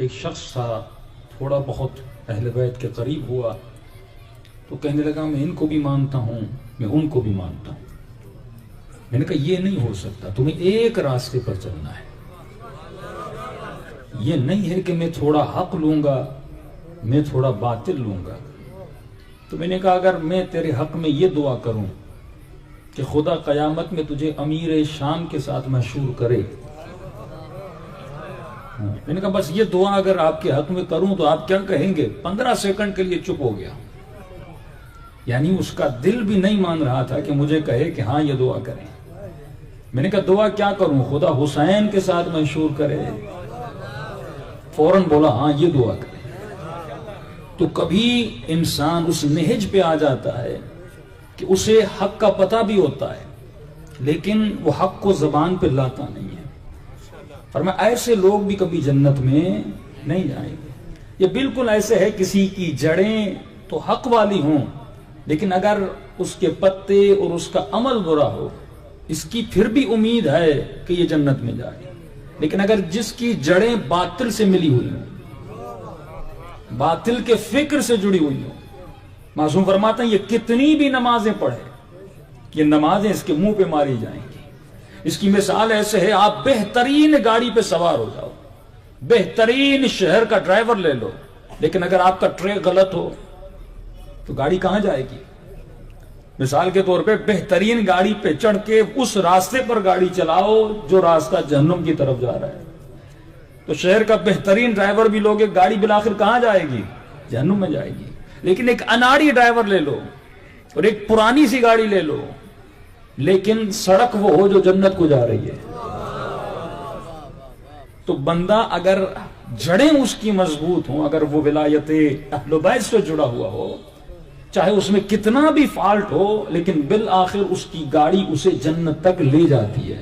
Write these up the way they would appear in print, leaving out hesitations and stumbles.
ایک شخص تھا تھوڑا بہت اہل بیت کے قریب ہوا تو کہنے لگا میں ان کو بھی مانتا ہوں میں ان کو بھی مانتا ہوں. میں نے کہا یہ نہیں ہو سکتا, تمہیں ایک راستے پر چلنا ہے. یہ نہیں ہے کہ میں تھوڑا حق لوں گا میں تھوڑا باطل لوں گا. تو میں نے کہا اگر میں تیرے حق میں یہ دعا کروں کہ خدا قیامت میں تجھے امیر شام کے ساتھ محشور کرے, میں نے کہا بس یہ دعا اگر آپ کے حق میں کروں تو آپ کیا کہیں گے؟ 15 سیکنڈ کے لیے چپ ہو گیا. یعنی اس کا دل بھی نہیں مان رہا تھا کہ مجھے کہے کہ ہاں یہ دعا کریں. میں نے کہا دعا کیا کروں؟ خدا حسین کے ساتھ محشور کرے. فوراً بولا ہاں یہ دعا کریں. تو کبھی انسان اس نہج پہ آ جاتا ہے کہ اسے حق کا پتہ بھی ہوتا ہے لیکن وہ حق کو زبان پہ لاتا نہیں ہے. فرمایا ایسے لوگ بھی کبھی جنت میں نہیں جائیں گے. یہ بالکل ایسے ہے کسی کی جڑیں تو حق والی ہوں لیکن اگر اس کے پتے اور اس کا عمل برا ہو اس کی پھر بھی امید ہے کہ یہ جنت میں جائے. لیکن اگر جس کی جڑیں باطل سے ملی ہوئی ہوں باطل کے فکر سے جڑی ہوئی ہوں, معصوم فرماتے ہیں یہ کتنی بھی نمازیں پڑھے یہ نمازیں اس کے منہ پہ ماری جائیں گی. اس کی مثال ایسے ہے آپ بہترین گاڑی پہ سوار ہو جاؤ, بہترین شہر کا ڈرائیور لے لو, لیکن اگر آپ کا ٹریک غلط ہو تو گاڑی کہاں جائے گی؟ مثال کے طور پہ بہترین گاڑی پہ چڑھ کے اس راستے پر گاڑی چلاؤ جو راستہ جہنم کی طرف جا رہا ہے. تو شہر کا بہترین ڈرائیور بھی لوگے گاڑی بالآخر کہاں جائے گی؟ جہنم میں جائے گی. لیکن ایک اناڑی ڈرائیور لے لو اور ایک پرانی سی گاڑی لے لو لیکن سڑک وہ ہو جو جنت کو جا رہی ہے. تو بندہ اگر جڑیں اس کی مضبوط ہوں, اگر وہ ولایت اہل بیت سے جڑا ہوا ہو, چاہے اس میں کتنا بھی فالٹ ہو لیکن بالآخر اس کی گاڑی اسے جنت تک لے جاتی ہے.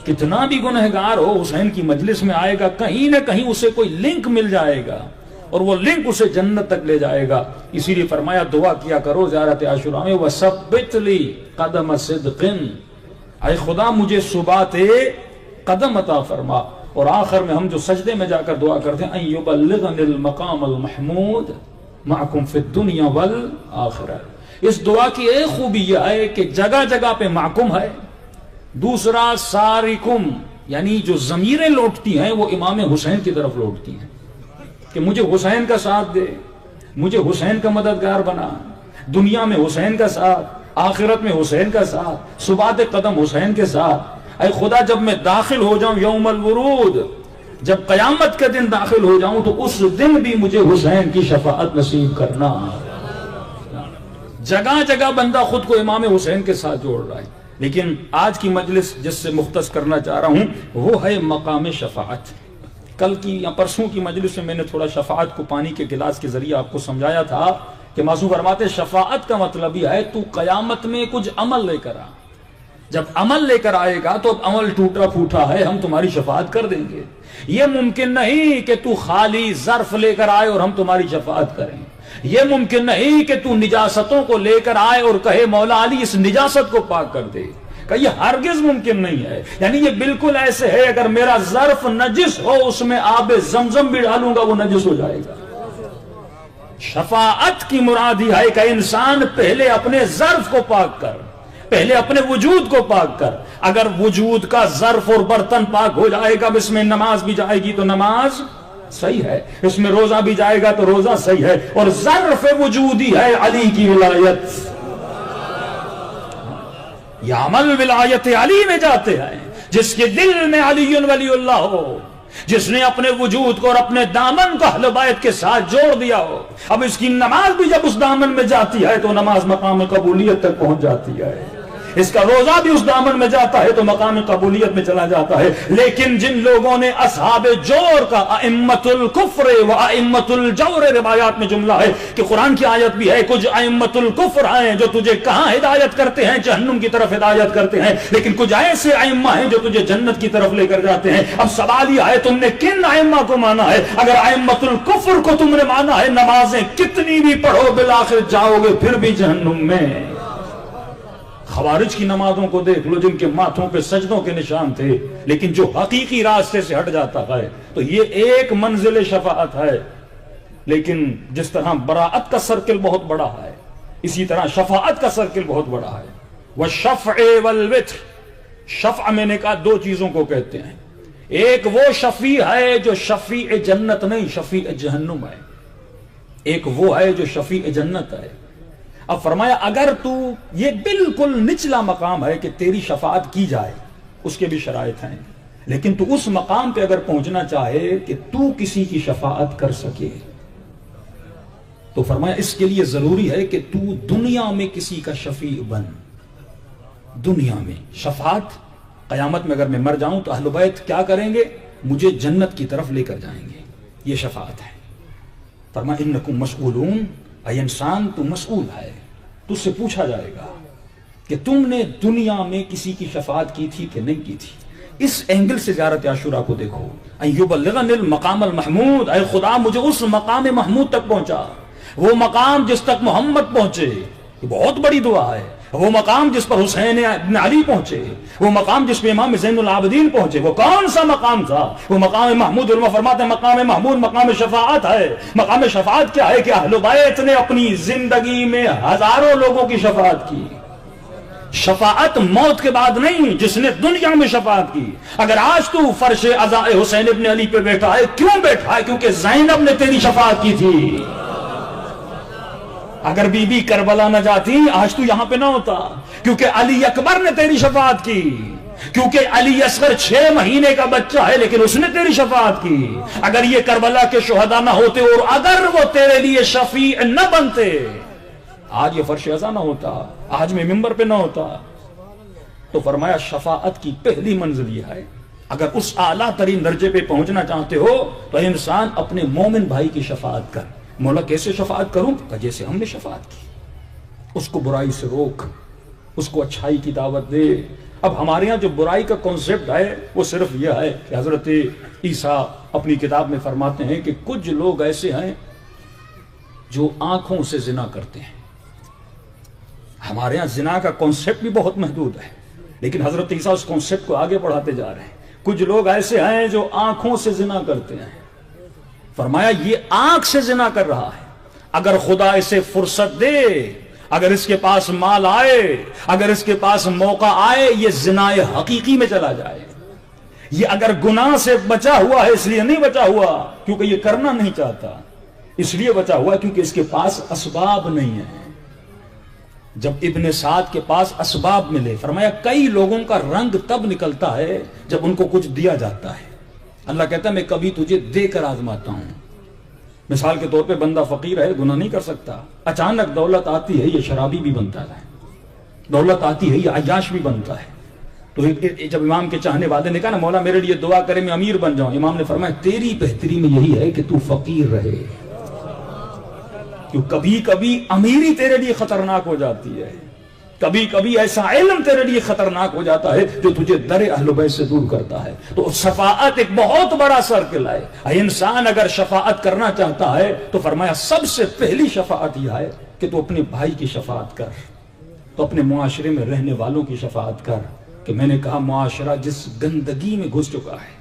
کتنا بھی گنہگار ہو حسین کی مجلس میں آئے گا, کہیں نہ کہیں اسے کوئی لنک مل جائے گا اور وہ لنک اسے جنت تک لے جائے گا. اسی لیے فرمایا دعا کیا کرو زیارت عاشوراء میں وثبت لی قدم صدق, اے خدا مجھے ثبات قدم عطا فرما. اور آخر میں ہم جو سجدے میں جا کر دعا کرتے ہیں ان یبلغنی المقام المحمود معکم فی الدنیا والآخرہ. اس دعا کی ایک خوبی یہ ہے کہ جگہ جگہ پہ معکم ہے. دوسرا سارکم, یعنی جو ضمیریں لوٹتی ہیں وہ امام حسین کی طرف لوٹتی ہیں کہ مجھے حسین کا ساتھ دے, مجھے حسین کا مددگار بنا, دنیا میں حسین کا ساتھ, آخرت میں حسین کا ساتھ, ثبات قدم حسین کے ساتھ. اے خدا جب میں داخل ہو جاؤں یوم الورود, جب قیامت کے دن داخل ہو جاؤں تو اس دن بھی مجھے حسین کی شفاعت نصیب کرنا. جگہ جگہ بندہ خود کو امام حسین کے ساتھ جوڑ رہا ہے. لیکن آج کی مجلس جس سے مختص کرنا چاہ رہا ہوں وہ ہے مقام شفاعت. کل کی یا پرسوں کی مجلس میں میں نے تھوڑا شفاعت کو پانی کے گلاس کے ذریعے آپ کو سمجھایا تھا کہ معصوم فرماتے شفاعت کا مطلب یہ ہے تو قیامت میں کچھ عمل لے کر آ. جب عمل لے کر آئے گا تو اب عمل ٹوٹا پھوٹا ہے, ہم تمہاری شفاعت کر دیں گے. یہ ممکن نہیں کہ تو خالی ظرف لے کر آئے اور ہم تمہاری شفاعت کریں. یہ ممکن نہیں کہ تو نجاستوں کو لے کر آئے اور کہے مولا علی اس نجاست کو پاک کر دے. کہ یہ ہرگز ممکن نہیں ہے. یعنی یہ بالکل ایسے ہے اگر میرا ظرف نجس ہو اس میں آب زمزم بھی ڈالوں گا وہ نجس ہو جائے گا. شفاعت کی مراد یہ ہے کہ انسان پہلے اپنے ظرف کو پاک کر, پہلے اپنے وجود کو پاک کر. اگر وجود کا ظرف اور برتن پاک ہو جائے گا, اس میں نماز بھی جائے گی تو نماز صحیح ہے, اس میں روزہ بھی جائے گا تو روزہ صحیح ہے. اور ظرف وجودی ہے علی کی ولایت. یہ عمل ولایت علی میں جاتے ہیں. جس کے دل میں علی ولی اللہ ہو, جس نے اپنے وجود کو اور اپنے دامن کو اہل بیت کے ساتھ جوڑ دیا ہو, اب اس کی نماز بھی جب اس دامن میں جاتی ہے تو نماز مقام قبولیت تک پہنچ جاتی ہے. اس کا روزہ بھی اس دامن میں جاتا ہے تو مقام قبولیت میں چلا جاتا ہے. لیکن جن لوگوں نے اصحاب جور کا ائمۃ الکفر و ائمۃ الجور, روایات میں جملہ ہے کہ قرآن کی آیت بھی ہے کچھ ائمۃ الکفر ہیں جو تجھے کہاں ہدایت کرتے ہیں, جہنم کی طرف ہدایت کرتے ہیں, لیکن کچھ ایسے ائمہ ہیں جو تجھے جنت کی طرف لے کر جاتے ہیں. اب سوال یہ ہے تم نے کن ائمہ کو مانا ہے؟ اگر ائمۃ الکفر کو تم نے مانا ہے نمازیں کتنی بھی پڑھو بالآخر جاؤ گے پھر بھی جہنم میں. خوارج کی نمازوں کو دیکھ لو جن کے ماتھوں پہ سجدوں کے نشان تھے, لیکن جو حقیقی راستے سے ہٹ جاتا ہے تو یہ ایک منزل شفاعت ہے. لیکن جس طرح براءت کا سرکل بہت بڑا ہے، اسی طرح شفاعت کا سرکل بہت بڑا ہے. والشفع والوتر، شفع میں نے کہا دو چیزوں کو کہتے ہیں. ایک وہ شفیع ہے جو شفیع جنت نہیں، شفیع جہنم ہے. ایک وہ ہے جو شفیع جنت ہے. اب فرمایا اگر تو، یہ بالکل نچلا مقام ہے کہ تیری شفاعت کی جائے، اس کے بھی شرائط ہیں، لیکن تو اس مقام پہ اگر پہنچنا چاہے کہ تو کسی کی شفاعت کر سکے، تو فرمایا اس کے لیے ضروری ہے کہ تو دنیا میں کسی کا شفیع بن. دنیا میں شفاعت، قیامت میں اگر میں مر جاؤں تو اہل بیت کیا کریں گے؟ مجھے جنت کی طرف لے کر جائیں گے. یہ شفاعت ہے. فرمایا انکم مسئولون، اے انسان تو مسئول ہے، تجھ سے پوچھا جائے گا کہ تم نے دنیا میں کسی کی شفاعت کی تھی کہ نہیں کی تھی. اس اینگل سے زیارت عاشورہ کو دیکھو. ان یبلغنی المقام المحمود، اے خدا مجھے اس مقام محمود تک پہنچا، وہ مقام جس تک محمد پہنچے. یہ بہت بڑی دعا ہے. وہ مقام جس پر حسین ابن علی پہنچے، وہ مقام جس پہ امام زین العابدین پہنچے، وہ کون سا مقام تھا؟ وہ مقام محمود. علماء فرماتے ہیں مقام محمود مقام شفاعت ہے. مقام شفاعت کیا ہے؟ کہ اہل بیت نے اپنی زندگی میں ہزاروں لوگوں کی شفاعت کی. شفاعت موت کے بعد نہیں، جس نے دنیا میں شفاعت کی. اگر آج تو فرش عزا حسین ابن علی پہ بیٹھا ہے، کیوں بیٹھا ہے؟ کیونکہ زینب نے تیری شفاعت کی تھی. اگر بی بی کربلا نہ جاتی آج تو یہاں پہ نہ ہوتا. کیونکہ علی اکبر نے تیری شفاعت کی. کیونکہ علی اصغر 6 مہینے کا بچہ ہے لیکن اس نے تیری شفاعت کی. اگر یہ کربلا کے شہداء نہ ہوتے اور اگر وہ تیرے لیے شفیع نہ بنتے، آج یہ فرش عزا نہ ہوتا، آج میں ممبر پہ نہ ہوتا. تو فرمایا شفاعت کی پہلی منزل یہ ہے. اگر اس اعلیٰ ترین درجے پہ پہنچنا چاہتے ہو تو انسان اپنے مومن بھائی کی شفاعت کر. مولا کیسے شفاعت کروں؟ جیسے ہم نے شفاعت کی. اس کو برائی سے روک، اس کو اچھائی کی دعوت دے. اب ہمارے ہاں جو برائی کا کنسپٹ ہے وہ صرف یہ ہے کہ حضرت عیسیٰ اپنی کتاب میں فرماتے ہیں کہ کچھ لوگ ایسے ہیں جو آنکھوں سے زنا کرتے ہیں. ہمارے ہاں زنا کا کنسپٹ بھی بہت محدود ہے، لیکن حضرت عیسیٰ اس کنسپٹ کو آگے بڑھاتے جا رہے ہیں. کچھ لوگ ایسے ہیں جو آنکھوں سے زنا کرتے ہیں. فرمایا یہ آنکھ سے زنا کر رہا ہے. اگر خدا اسے فرصت دے، اگر اس کے پاس مال آئے، اگر اس کے پاس موقع آئے، یہ زنا حقیقی میں چلا جائے. یہ اگر گناہ سے بچا ہوا ہے اس لیے نہیں بچا ہوا کیونکہ یہ کرنا نہیں چاہتا، اس لیے بچا ہوا کیونکہ اس کے پاس اسباب نہیں ہیں. جب ابن سعد کے پاس اسباب ملے، فرمایا کئی لوگوں کا رنگ تب نکلتا ہے جب ان کو کچھ دیا جاتا ہے. اللہ کہتا ہے میں کبھی تجھے دے کر آزماتا ہوں. مثال کے طور پہ بندہ فقیر ہے، گناہ نہیں کر سکتا. اچانک دولت آتی ہے، یہ شرابی بھی بنتا ہے. دولت آتی ہے، یہ عیاش بھی بنتا ہے. تو جب امام کے چاہنے والے نے کہا نا مولا میرے لیے دعا کرے میں امیر بن جاؤں، امام نے فرمایا تیری بہتری میں یہی ہے کہ تو فقیر رہے. کیوں کبھی کبھی امیری تیرے لیے خطرناک ہو جاتی ہے، کبھی کبھی ایسا علم تیرے لیے خطرناک ہو جاتا ہے جو تجھے در اہل بیت سے دور کرتا ہے. تو شفاعت ایک بہت بڑا سرکل ہے. انسان اگر شفاعت کرنا چاہتا ہے تو فرمایا سب سے پہلی شفاعت یہ ہے کہ تو اپنے بھائی کی شفاعت کر، تو اپنے معاشرے میں رہنے والوں کی شفاعت کر. کہ میں نے کہا معاشرہ جس گندگی میں گھس چکا ہے،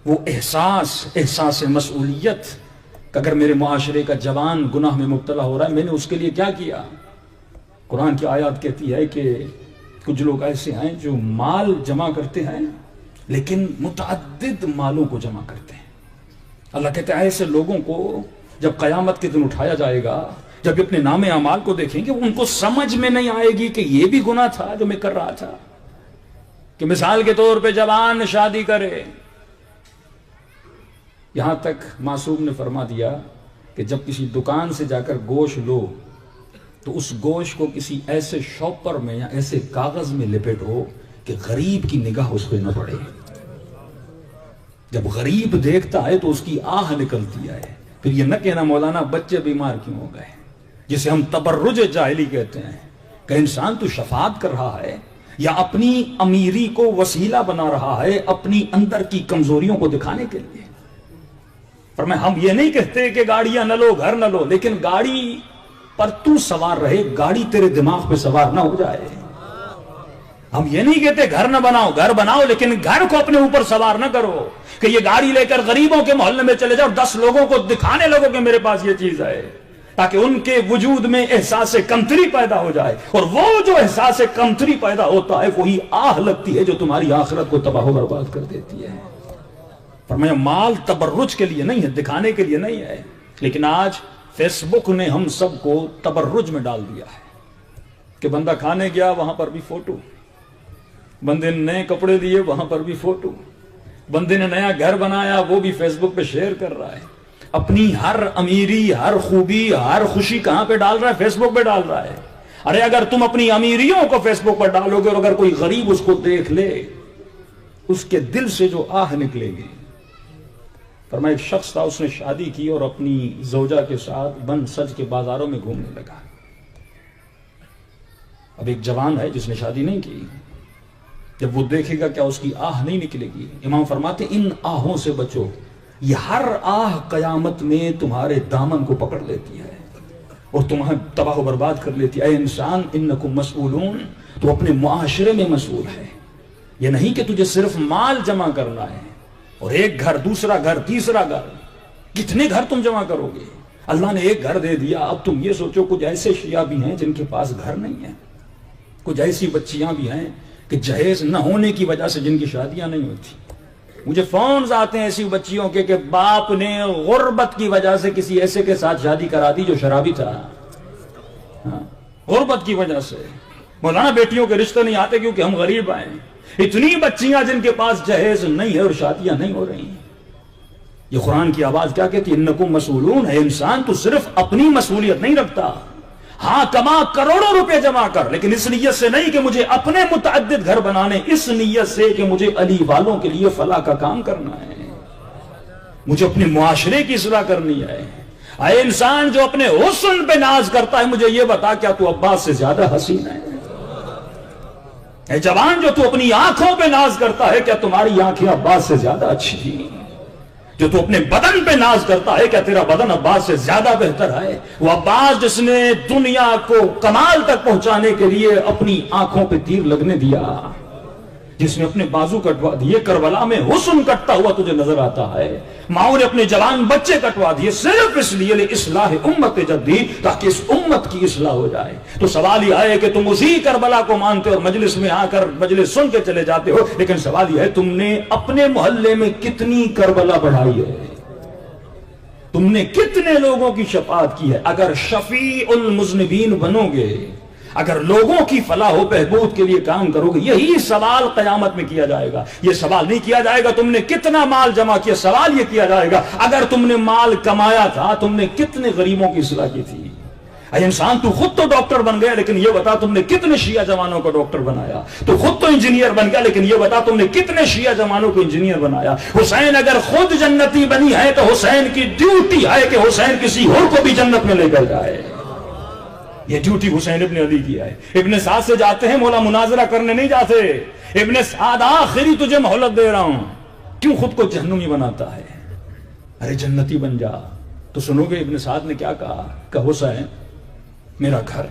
وہ احساس مسئولیت کہ اگر میرے معاشرے کا جوان گناہ میں مبتلا ہو رہا ہے میں نے اس کے لیے کیا کیا. قرآن کی آیات کہتی ہے کہ کچھ لوگ ایسے ہیں جو مال جمع کرتے ہیں لیکن متعدد مالوں کو جمع کرتے ہیں. اللہ کہتا ہے ایسے لوگوں کو جب قیامت کے دن اٹھایا جائے گا، جب اپنے نام اعمال کو دیکھیں گے ان کو سمجھ میں نہیں آئے گی کہ یہ بھی گناہ تھا جو میں کر رہا تھا. کہ مثال کے طور پہ جوان شادی کرے، یہاں تک معصوم نے فرما دیا کہ جب کسی دکان سے جا کر گوشت لو تو اس گوشت کو کسی ایسے شاپر میں یا ایسے کاغذ میں لپیٹو کہ غریب کی نگاہ اس پہ نہ پڑے. جب غریب دیکھتا ہے تو اس کی آہ نکلتی ہے. پھر یہ نہ کہنا مولانا بچے بیمار کیوں ہو گئے، جسے ہم تبرج جاہلی کہتے ہیں. کہ انسان تو شفاعت کر رہا ہے یا اپنی امیری کو وسیلہ بنا رہا ہے اپنی اندر کی کمزوریوں کو دکھانے کے لیے. پر میں ہم یہ نہیں کہتے کہ گاڑیاں نہ لو گھر نہ لو، لیکن گاڑی پر تو سوار رہے، گاڑی تیرے دماغ پہ سوار نہ ہو جائے. ہم یہ نہیں کہتے گھر نہ بناؤ، گھر بناؤ، لیکن گھر کو اپنے اوپر سوار نہ کرو کہ یہ گاڑی لے کر غریبوں کے محلے میں چلے جاؤ، 10 لوگوں کو دکھانے لگو کہ میرے پاس یہ چیز ہے، تاکہ ان کے وجود میں احساس کمتری پیدا ہو جائے، اور وہ جو احساس کمتری پیدا ہوتا ہے وہی آہ لگتی ہے جو تمہاری آخرت کو تباہ و برباد کر دیتی ہے۔ فرمایا مال تبرج کے لیے نہیں ہے، دکھانے کے لیے نہیں ہے، لیکن آج فیس بک نے ہم سب کو تبرج میں ڈال دیا ہے کہ بندہ کھانے گیا وہاں پر بھی فوٹو، بندے نے نئے کپڑے دیے وہاں پر بھی فوٹو، بندے نے نیا گھر بنایا وہ بھی فیس بک پہ شیئر کر رہا ہے، اپنی ہر امیری، ہر خوبی، ہر خوشی کہاں پہ ڈال رہا ہے؟ فیس بک پہ ڈال رہا ہے۔ ارے اگر تم اپنی امیریوں کو فیس بک پر ڈالو گے اور اگر کوئی غریب اس کو دیکھ لے، اس کے دل سے جو آہ نکلے گی۔ فرمایا ایک شخص تھا، اس نے شادی کی اور اپنی زوجہ کے ساتھ بن سج کے بازاروں میں گھومنے لگا۔ اب ایک جوان ہے جس نے شادی نہیں کی، جب وہ دیکھے گا کیا اس کی آہ نہیں نکلے گی؟ امام فرماتے ان آہوں سے بچو، یہ ہر آہ قیامت میں تمہارے دامن کو پکڑ لیتی ہے اور تمہیں تباہ و برباد کر لیتی ہے۔ اے انسان انکم مسئولون، تو اپنے معاشرے میں مسئول ہے۔ یہ نہیں کہ تجھے صرف مال جمع کرنا ہے اور ایک گھر، دوسرا گھر، تیسرا گھر، کتنے گھر تم جمع کرو گے؟ اللہ نے ایک گھر دے دیا، اب تم یہ سوچو کچھ ایسے شیعہ بھی ہیں جن کے پاس گھر نہیں ہے، کچھ ایسی بچیاں بھی ہیں کہ جہیز نہ ہونے کی وجہ سے جن کی شادیاں نہیں ہوتی۔ مجھے فونز آتے ہیں ایسی بچیوں کے کہ باپ نے غربت کی وجہ سے کسی ایسے کے ساتھ شادی کرا دی جو شرابی تھا، غربت کی وجہ سے۔ مولانا بیٹیوں کے رشتے نہیں آتے کیونکہ ہم غریب آئے۔ اتنی بچیاں جن کے پاس جہیز نہیں ہے اور شادیاں نہیں ہو رہی۔ یہ قرآن کی آواز کیا کہتی ہے؟ انکم مسئولون، ہے انسان تو صرف اپنی مسئولیت نہیں رکھتا، ہاں کما کروڑوں روپے جمع کر، لیکن اس نیت سے نہیں کہ مجھے اپنے متعدد گھر بنانے، اس نیت سے کہ مجھے علی والوں کے لیے فلاح کا کام کرنا ہے، مجھے اپنے معاشرے کی اصلاح کرنی ہے۔ اے انسان جو اپنے حسن پہ ناز کرتا ہے، مجھے یہ بتا کیا تو عباس سے زیادہ حسین ہے؟ اے جوان جو تو اپنی آنکھوں پہ ناز کرتا ہے، کیا تمہاری آنکھیں عباس سے زیادہ اچھی تھی؟ جو تو اپنے بدن پہ ناز کرتا ہے، کیا تیرا بدن عباس سے زیادہ بہتر ہے؟ وہ عباس جس نے دنیا کو کمال تک پہنچانے کے لیے اپنی آنکھوں پہ تیر لگنے دیا، جس نے اپنے بازو کٹوا دیے، کربلا میں حسن کٹتا ہوا تجھے نظر آتا ہے، ماؤں نے اپنے جوان بچے کٹوا دیے صرف اس لیے اصلاح امت جدی، تاکہ اس امت کی اصلاح ہو جائے۔ تو سوال یہ ہے کہ تم اسی کربلا کو مانتے اور مجلس میں آ کر مجلس سن کے چلے جاتے ہو، لیکن سوال یہ ہے تم نے اپنے محلے میں کتنی کربلا بڑھائی ہے؟ تم نے کتنے لوگوں کی شفاعت کی ہے؟ اگر شفیع المذنبین بنو گے، اگر لوگوں کی فلاح و بہبود کے لیے کام کرو گے، یہی سوال قیامت میں کیا جائے گا۔ یہ سوال نہیں کیا جائے گا تم نے کتنا مال جمع کیا، سوال یہ کیا جائے گا اگر تم نے مال کمایا تھا تم نے کتنے غریبوں کی اصلاح کی تھی؟ اے انسان تو خود تو ڈاکٹر بن گیا، لیکن یہ بتا تم نے کتنے شیعہ جوانوں کو ڈاکٹر بنایا؟ تو خود تو انجینئر بن گیا، لیکن یہ بتا تم نے کتنے شیعہ جوانوں کو انجینئر بنایا؟ حسین اگر خود جنتی بنی ہے تو حسین کی ڈیوٹی ہے کہ حسین کسی اور کو بھی جنت میں لے کر جائے۔ یہ ڈیوٹی حسین ابن علی کی ہے۔ ابن سعد سے جاتے ہیں، مولا مناظرہ کرنے نہیں جاتے۔ ابن سعد آخری تجھے مہلت دے رہا ہوں، کیوں خود کو جہنمی بناتا ہے؟ ارے جنتی بن جا۔ تو سنو گے ابن سعد نے کیا کہا کہ حسین میرا گھر،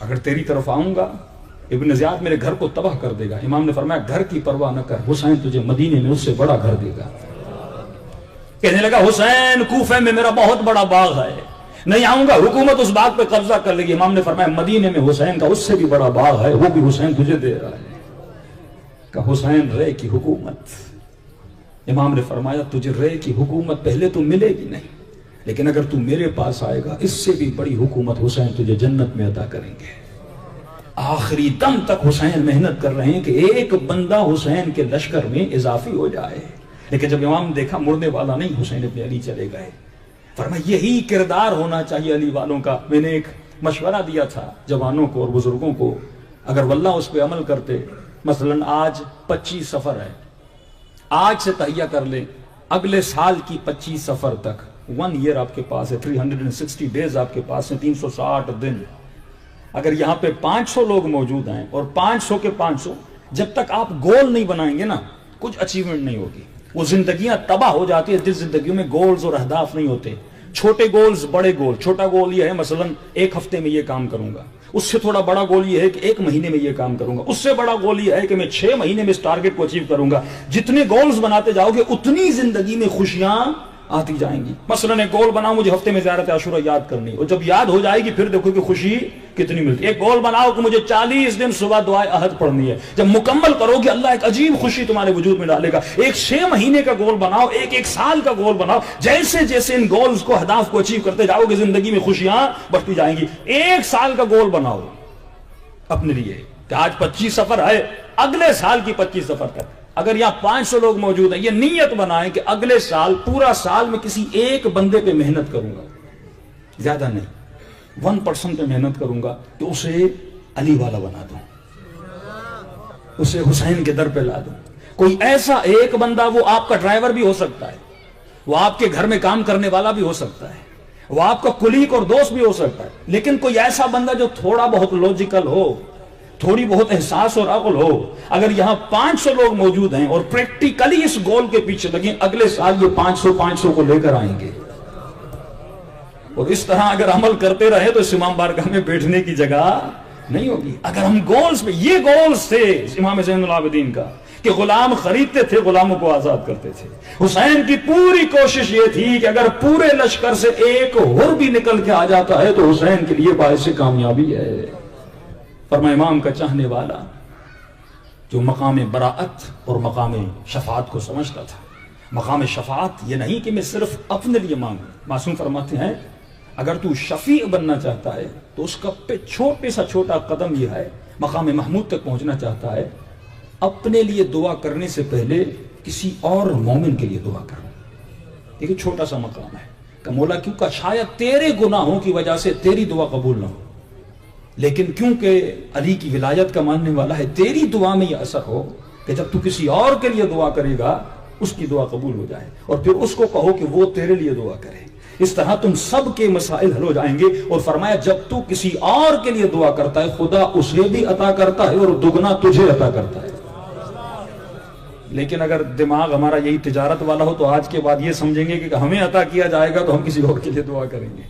اگر تیری طرف آؤں گا ابن زیاد میرے گھر کو تباہ کر دے گا۔ امام نے فرمایا گھر کی پرواہ نہ کر، حسین تجھے مدینے میں اس سے بڑا گھر دے گا۔ کہنے لگا حسین کوفے میں میرا بہت بڑا باغ ہے، نہیں آؤں گا حکومت اس باغ پہ قبضہ کر لے گی۔ امام نے فرمایا مدینے میں حسین کا اس سے بھی بڑا باغ ہے، وہ بھی حسین تجھے دے رہا ہے۔ کہ حسین رے کی حکومت، امام نے فرمایا تجھے رے کی حکومت پہلے تو ملے گی نہیں، لیکن اگر تو میرے پاس آئے گا اس سے بھی بڑی حکومت حسین تجھے جنت میں عطا کریں گے۔ آخری دم تک حسین محنت کر رہے ہیں کہ ایک بندہ حسین کے لشکر میں اضافی ہو جائے، لیکن جب امام نے دیکھا مرنے والا نہیں، حسین ابن علی چلے گئے۔ فرمایا یہی کردار ہونا چاہیے علی والوں کا۔ میں نے ایک مشورہ دیا تھا جوانوں کو اور بزرگوں کو، اگر واللہ اس پہ عمل کرتے، مثلا آج 25 سفر ہے، آج سے تہیہ کر لیں اگلے سال کی 25 سفر تک، 1 ایئر آپ کے پاس ہے، 360 ڈیز آپ کے پاس ہیں، 360 دن۔ اگر یہاں پہ 500 لوگ موجود ہیں اور 500 کے 500، جب تک آپ گول نہیں بنائیں گے نا کچھ اچیومنٹ نہیں ہوگی۔ وہ زندگیاں تباہ ہو جاتی ہے جس زندگیوں میں گولز اور اہداف نہیں ہوتے، چھوٹے گولز بڑے گول۔ چھوٹا گول یہ ہے مثلا ایک ہفتے میں یہ کام کروں گا، اس سے تھوڑا بڑا گول یہ ہے کہ 1 مہینے میں یہ کام کروں گا، اس سے بڑا گول یہ ہے کہ میں 6 مہینے میں اس ٹارگٹ کو اچیو کروں گا۔ جتنے گولز بناتے جاؤ گے اتنی زندگی میں خوشیاں آتی جائیں گی۔ مثلا ایک گول بناؤ مجھے ہفتے میں زیارت عاشورہ یاد کرنی، اور جب یاد ہو جائے گی پھر دیکھو کہ خوشی کتنی ملتی ہے۔ ایک گول بناؤ کہ مجھے 40 دن صبح دعائے احد پڑھنی ہے، جب مکمل کرو گے اللہ ایک عجیب خوشی تمہارے وجود میں ڈالے گا۔ ایک 6 مہینے کا گول بناؤ، ایک سال کا گول بناؤ، جیسے جیسے ان گولز کو اہداف کو اچیو کرتے جاؤ گے زندگی میں خوشیاں بڑھتی جائیں گی۔ 1 سال کا گول بناؤ اپنے لیے کہ آج 25 سفر ہے، اگلے سال کی 25 سفر تک اگر یہاں 500 لوگ موجود ہیں، یہ نیت بنائیں کہ اگلے سال پورا سال میں کسی ایک بندے پہ محنت کروں گا، زیادہ نہیں، 1% پہ محنت کروں گا کہ اسے علی والا بنا دوں، اسے حسین کے در پہ لا دوں۔ کوئی ایسا ایک بندہ، وہ آپ کا ڈرائیور بھی ہو سکتا ہے، وہ آپ کے گھر میں کام کرنے والا بھی ہو سکتا ہے، وہ آپ کا کلیگ اور دوست بھی ہو سکتا ہے، لیکن کوئی ایسا بندہ جو تھوڑا بہت لوجیکل ہو، تھوڑی بہت احساس اور عقل ہو۔ اگر یہاں 500 لوگ موجود ہیں اور پریکٹیکلی اس گول کے پیچھے لگیں، اگلے سال یہ 500 کو لے کر آئیں گے، اور اس طرح اگر عمل کرتے رہے تو اس امام بارگاہ میں بیٹھنے کی جگہ نہیں ہوگی۔ اگر ہم گولز پہ، یہ گولز تھے امام زین العابدین کا کہ غلام خریدتے تھے، غلاموں کو آزاد کرتے تھے۔ حسین کی پوری کوشش یہ تھی کہ اگر پورے لشکر سے ایک حر بھی نکل کے آ جاتا ہے تو حسین کے لیے باعث کامیابی ہے۔ فرمایا امام کا چاہنے والا جو مقام براعت اور مقام شفاعت کو سمجھتا تھا، مقام شفاعت یہ نہیں کہ میں صرف اپنے لیے مانگوں۔ معصوم فرماتے ہیں اگر تو شفیع بننا چاہتا ہے تو اس کا چھوٹے سا چھوٹا قدم یہ ہے، مقام محمود تک پہنچنا چاہتا ہے، اپنے لیے دعا کرنے سے پہلے کسی اور مومن کے لیے دعا کرو۔ ایک چھوٹا سا مقام ہے کہ مولا کیوں کہ شاید تیرے گناہوں کی وجہ سے تیری دعا قبول نہ ہو، لیکن کیونکہ علی کی ولایت کا ماننے والا ہے، تیری دعا میں یہ اثر ہو کہ جب تو کسی اور کے لیے دعا کرے گا اس کی دعا قبول ہو جائے، اور پھر اس کو کہو کہ وہ تیرے لیے دعا کرے۔ اس طرح تم سب کے مسائل حل ہو جائیں گے۔ اور فرمایا جب تو کسی اور کے لیے دعا کرتا ہے خدا اسے بھی عطا کرتا ہے اور دگنا تجھے عطا کرتا ہے۔ لیکن اگر دماغ ہمارا یہی تجارت والا ہو تو آج کے بعد یہ سمجھیں گے کہ ہمیں عطا کیا جائے گا تو ہم کسی اور کے لیے دعا کریں گے۔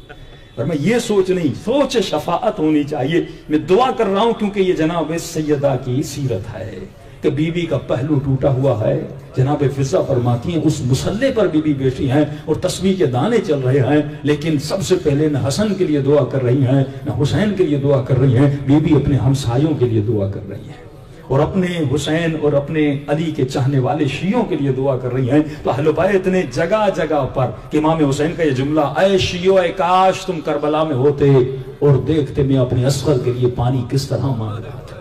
اور میں یہ سوچ نہیں، سوچ شفاعت ہونی چاہیے۔ میں دعا کر رہا ہوں کیونکہ یہ جناب سیدہ کی سیرت ہے کہ بی بی کا پہلو ٹوٹا ہوا ہے، جناب فضہ فرماتی ہیں اس مسلح پر بی بی بیٹھی ہیں اور تسبیح کے دانے چل رہے ہیں، لیکن سب سے پہلے نہ حسن کے لیے دعا کر رہی ہیں نہ حسین کے لیے دعا کر رہی ہیں، بی بی اپنے ہمسایوں کے لیے دعا کر رہی ہیں اور اپنے حسین اور اپنے علی کے چاہنے والے شیعوں کے لیے دعا کر رہی ہیں۔ تو اہل بیت نے جگہ جگہ پر کہ امام حسین کا یہ جملہ، اے شیعو اے کاش تم کربلا میں ہوتے اور دیکھتے میں اپنے اصغر کے لیے پانی کس طرح مانگ رہا تھا،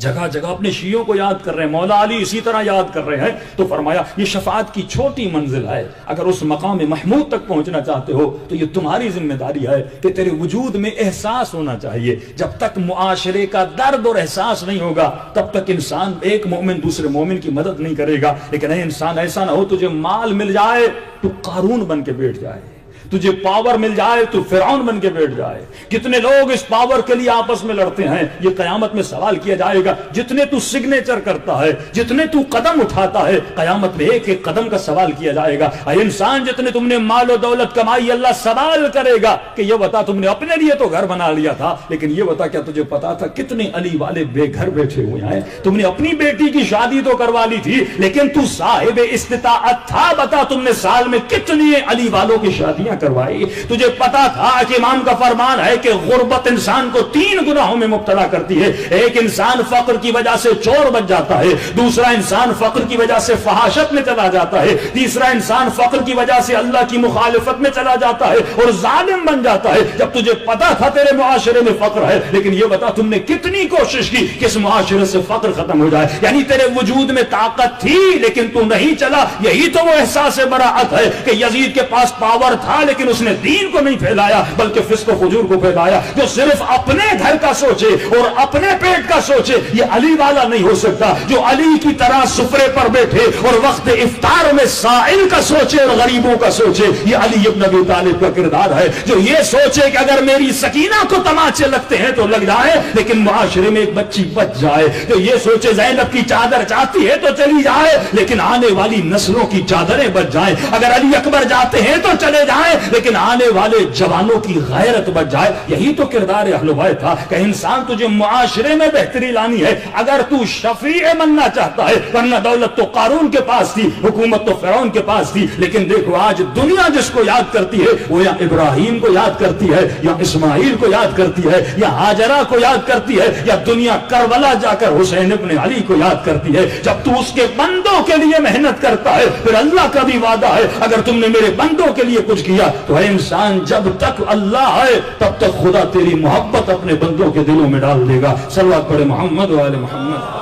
جگہ جگہ اپنے شیعوں کو یاد کر رہے ہیں، مولا علی اسی طرح یاد کر رہے ہیں۔ تو فرمایا یہ شفاعت کی چھوٹی منزل ہے، اگر اس مقام محمود تک پہنچنا چاہتے ہو تو یہ تمہاری ذمہ داری ہے کہ تیرے وجود میں احساس ہونا چاہیے۔ جب تک معاشرے کا درد اور احساس نہیں ہوگا تب تک انسان، ایک مومن دوسرے مومن کی مدد نہیں کرے گا۔ لیکن اے انسان ایسا نہ ہو تجھے مال مل جائے تو قارون بن کے بیٹھ جائے، تجھے پاور مل جائے تو فرعون بن کے بیٹھ جائے۔ کتنے لوگ اس پاور کے لیے آپس میں لڑتے ہیں، یہ قیامت میں سوال کیا جائے گا۔ جتنے تو سگنیچر کرتا ہے، جتنے تو قدم اٹھاتا ہے، قیامت میں ایک ایک قدم کا سوال کیا جائے گا۔ اے انسان جتنے تم نے مال و دولت کمائی، اللہ سوال کرے گا کہ یہ بتا تم نے اپنے لیے تو گھر بنا لیا تھا، لیکن یہ بتا کیا تجھے پتا تھا کتنے علی والے بے گھر بیٹھے ہوئے ہیں؟ تم نے اپنی بیٹی کی شادی تو کروا لی تھی لیکن تو صاحب استطاعت تھا، بتا تم نے سال میں کتنی علی والوں کی شادیاں کروائی؟ تجھے پتا تھا کہ امام کا فرمان ہے کہ غربت انسان کو 3 گناہوں میں مبتلا کرتی ہے۔ ایک انسان فقر کی وجہ سے چور بن جاتا ہے، دوسرا انسان فقر کی وجہ سے فحاشت میں چلا جاتا ہے، تیسرا انسان فقر کی وجہ سے اللہ کی مخالفت میں چلا جاتا ہے اور ظالم بن جاتا ہے۔ جب تجھے پتا تھا تیرے معاشرے میں فقر ہے، لیکن یہ بتا تم نے کتنی کوشش کی کہ اس معاشرے سے فقر ختم ہو جائے؟ یعنی تیرے وجود میں طاقت تھی لیکن تو نہیں چلا۔ یہی تو وہ احساس براعت ہے کہ یزید کے پاس پاور تھا لیکن اس نے دین کو نہیں پھیلایا بلکہ فسق و فجور کو پھیلایا۔ جو صرف اپنے گھر کا سوچے اور اپنے پیٹ کا سوچے یہ علی والا نہیں ہو سکتا۔ جو علی کی طرح سفرے پر بیٹھے اور وقت افطار میں سائل کا سوچے اور غریبوں کا سوچے، یہ علی ابن ابی طالب کا کردار ہے۔ جو یہ سوچے کہ اگر میری سکینہ کو تماچے لگتے ہیں تو لگ جائے لیکن معاشرے میں ایک بچی بچ جائے۔ جو یہ سوچے زینب کی چادر چاہتی ہے تو چلی جائے لیکن آنے والی نسلوں کی چادریں بچ جائیں۔ اگر علی اکبر جاتے ہیں تو چلے جائیں لیکن آنے والے جوانوں کی غیرت بچ جائے. یہی تو کردار اہل بیت تھا کہ انسان تجھے معاشرے میں بہتری لانی ہے اگر تو شفیع بننا چاہتا ہے. ورنہ دولت تو قارون کے پاس تھی, حکومت تو فرعون کے پاس تھی, لیکن دیکھو آج دنیا جس کو یاد کرتی ہے وہ یا ابراہیم کو یاد کرتی ہے, یا اسماعیل کو یاد کرتی ہے, یا ہاجرہ کو یاد کرتی ہے, یا دنیا کربلا جا کر حسین ابن علی کو یاد کرتی ہے. جب تو اس کے بندوں کے لیے محنت کرتا ہے پھر اللہ کا بھی وعدہ ہے اگر تم نے میرے بندوں کے لیے کچھ کیا تو ہے انسان جب تک اللہ ہے تب تک خدا تیری محبت اپنے بندوں کے دلوں میں ڈال دے گا. صلوات پڑھے محمد و آل محمد.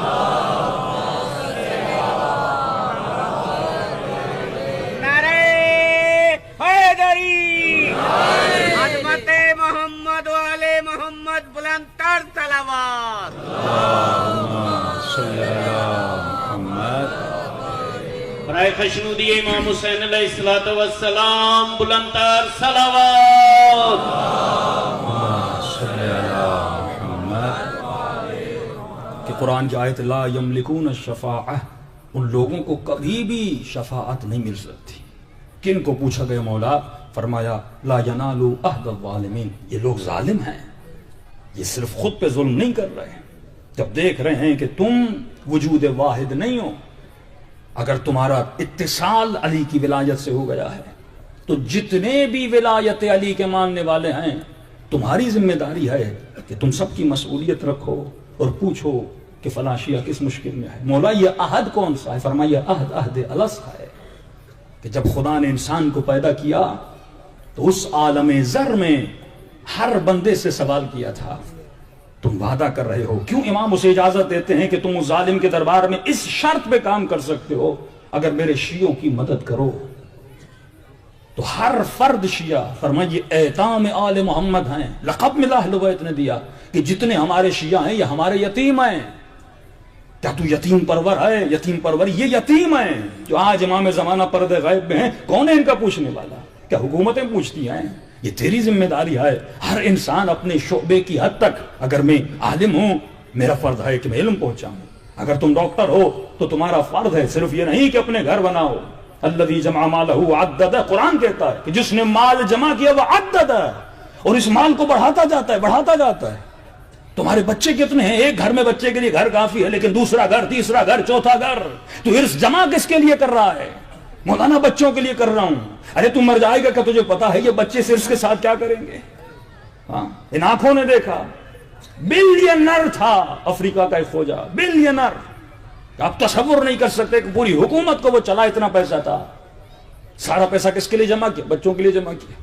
برائے خشنودی امام حسین علیہ السلام بلندتر صلوات. کہ قرآن کی آیت لا یملکون الشفاعہ, ان لوگوں کو کبھی بھی شفاعت نہیں مل سکتی. کن کو پوچھا گیا مولا؟ فرمایا لا ینالو عہد الظالمین, یہ لوگ ظالم ہیں, یہ صرف خود پہ ظلم نہیں کر رہے ہیں. جب دیکھ رہے ہیں کہ تم وجود واحد نہیں ہو, اگر تمہارا اتصال علی کی ولایت سے ہو گیا ہے تو جتنے بھی ولایت علی کے ماننے والے ہیں تمہاری ذمہ داری ہے کہ تم سب کی مسئولیت رکھو اور پوچھو کہ فلاں شیعہ کس مشکل میں ہے. مولا یہ عہد کون سا ہے؟ فرمایا عہد الست ہے کہ جب خدا نے انسان کو پیدا کیا تو اس عالم ذر میں ہر بندے سے سوال کیا تھا تم وعدہ کر رہے ہو, کیوں امام اسے اجازت دیتے ہیں کہ تم اس ظالم کے دربار میں اس شرط پہ کام کر سکتے ہو اگر میرے شیعوں کی مدد کرو. تو ہر فرد شیعہ فرمائیے ایتام آل محمد ہیں, لقب ملا اہل بیت نے دیا کہ جتنے ہمارے شیعہ ہیں یہ ہمارے یتیم ہیں. کیا تو یتیم پرور ہے؟ یتیم پرور یہ یتیم ہیں جو آج امام زمانہ پردے غیب میں ہیں. کون ہے ان کا پوچھنے والا؟ کیا حکومتیں پوچھتی ہیں؟ یہ تیری ذمہ داری ہے. ہر انسان اپنے شعبے کی حد تک, اگر میں عالم ہوں میرا فرض ہے کہ میں علم پہنچاؤں, اگر تم ڈاکٹر ہو تو تمہارا فرض ہے صرف یہ نہیں کہ اپنے گھر بناؤ. الذی جمع مالہ عددہ, قرآن کہتا ہے کہ جس نے مال جمع کیا وہ عدد ہے اور اس مال کو بڑھاتا جاتا ہے بڑھاتا جاتا ہے. تمہارے بچے کتنے ہیں؟ ایک گھر میں بچے کے لیے گھر کافی ہے, لیکن دوسرا گھر, تیسرا گھر, چوتھا گھر. تو ارث جمع کس کے لیے کر رہا ہے؟ مولانا بچوں کے لیے کر رہا ہوں. ارے تم مر جائے گا کیا تجھے پتا ہے یہ بچے ارث کے ساتھ کیا کریں گے؟ ہاں, ان آنکھوں نے دیکھا, بلینر تھا افریقہ کا ایک فوجا, بلینر. آپ تصور نہیں کر سکتے کہ پوری حکومت کو وہ چلا, اتنا پیسہ تھا. سارا پیسہ کس کے لیے جمع کیا؟ بچوں کے لیے جمع کیا.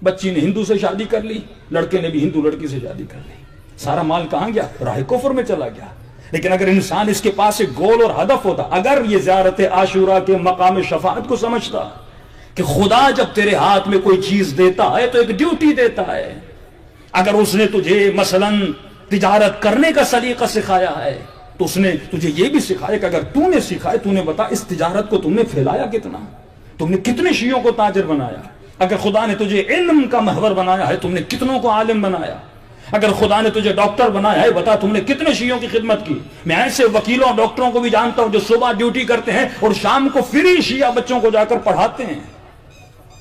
بچی نے ہندو سے شادی کر لی, لڑکے نے بھی ہندو لڑکی سے شادی کر لی. سارا مال کہاں گیا؟ راہ کفر میں چلا گیا. لیکن اگر انسان اس کے پاس ایک گول اور ہدف ہوتا, اگر یہ زیارت عاشورہ کے مقام شفاعت کو سمجھتا کہ خدا جب تیرے ہاتھ میں کوئی چیز دیتا ہے تو ایک ڈیوٹی دیتا ہے. اگر اس نے تجھے مثلا تجارت کرنے کا سلیقہ سکھایا ہے تو اس نے تجھے یہ بھی سکھایا کہ اگر تو نے سکھائے, تو نے بتا اس تجارت کو تم نے پھیلایا کتنا, تم نے کتنے شیعوں کو تاجر بنایا. اگر خدا نے تجھے علم کا محور بنایا ہے تم نے کتنوں کو عالم بنایا. اگر خدا نے تجھے ڈاکٹر بنایا ہے بتا تم نے کتنے شیعوں کی خدمت کی. میں ایسے وکیلوں ڈاکٹروں کو بھی جانتا ہوں جو صبح ڈیوٹی کرتے ہیں اور شام کو فری شیعہ بچوں کو جا کر پڑھاتے ہیں.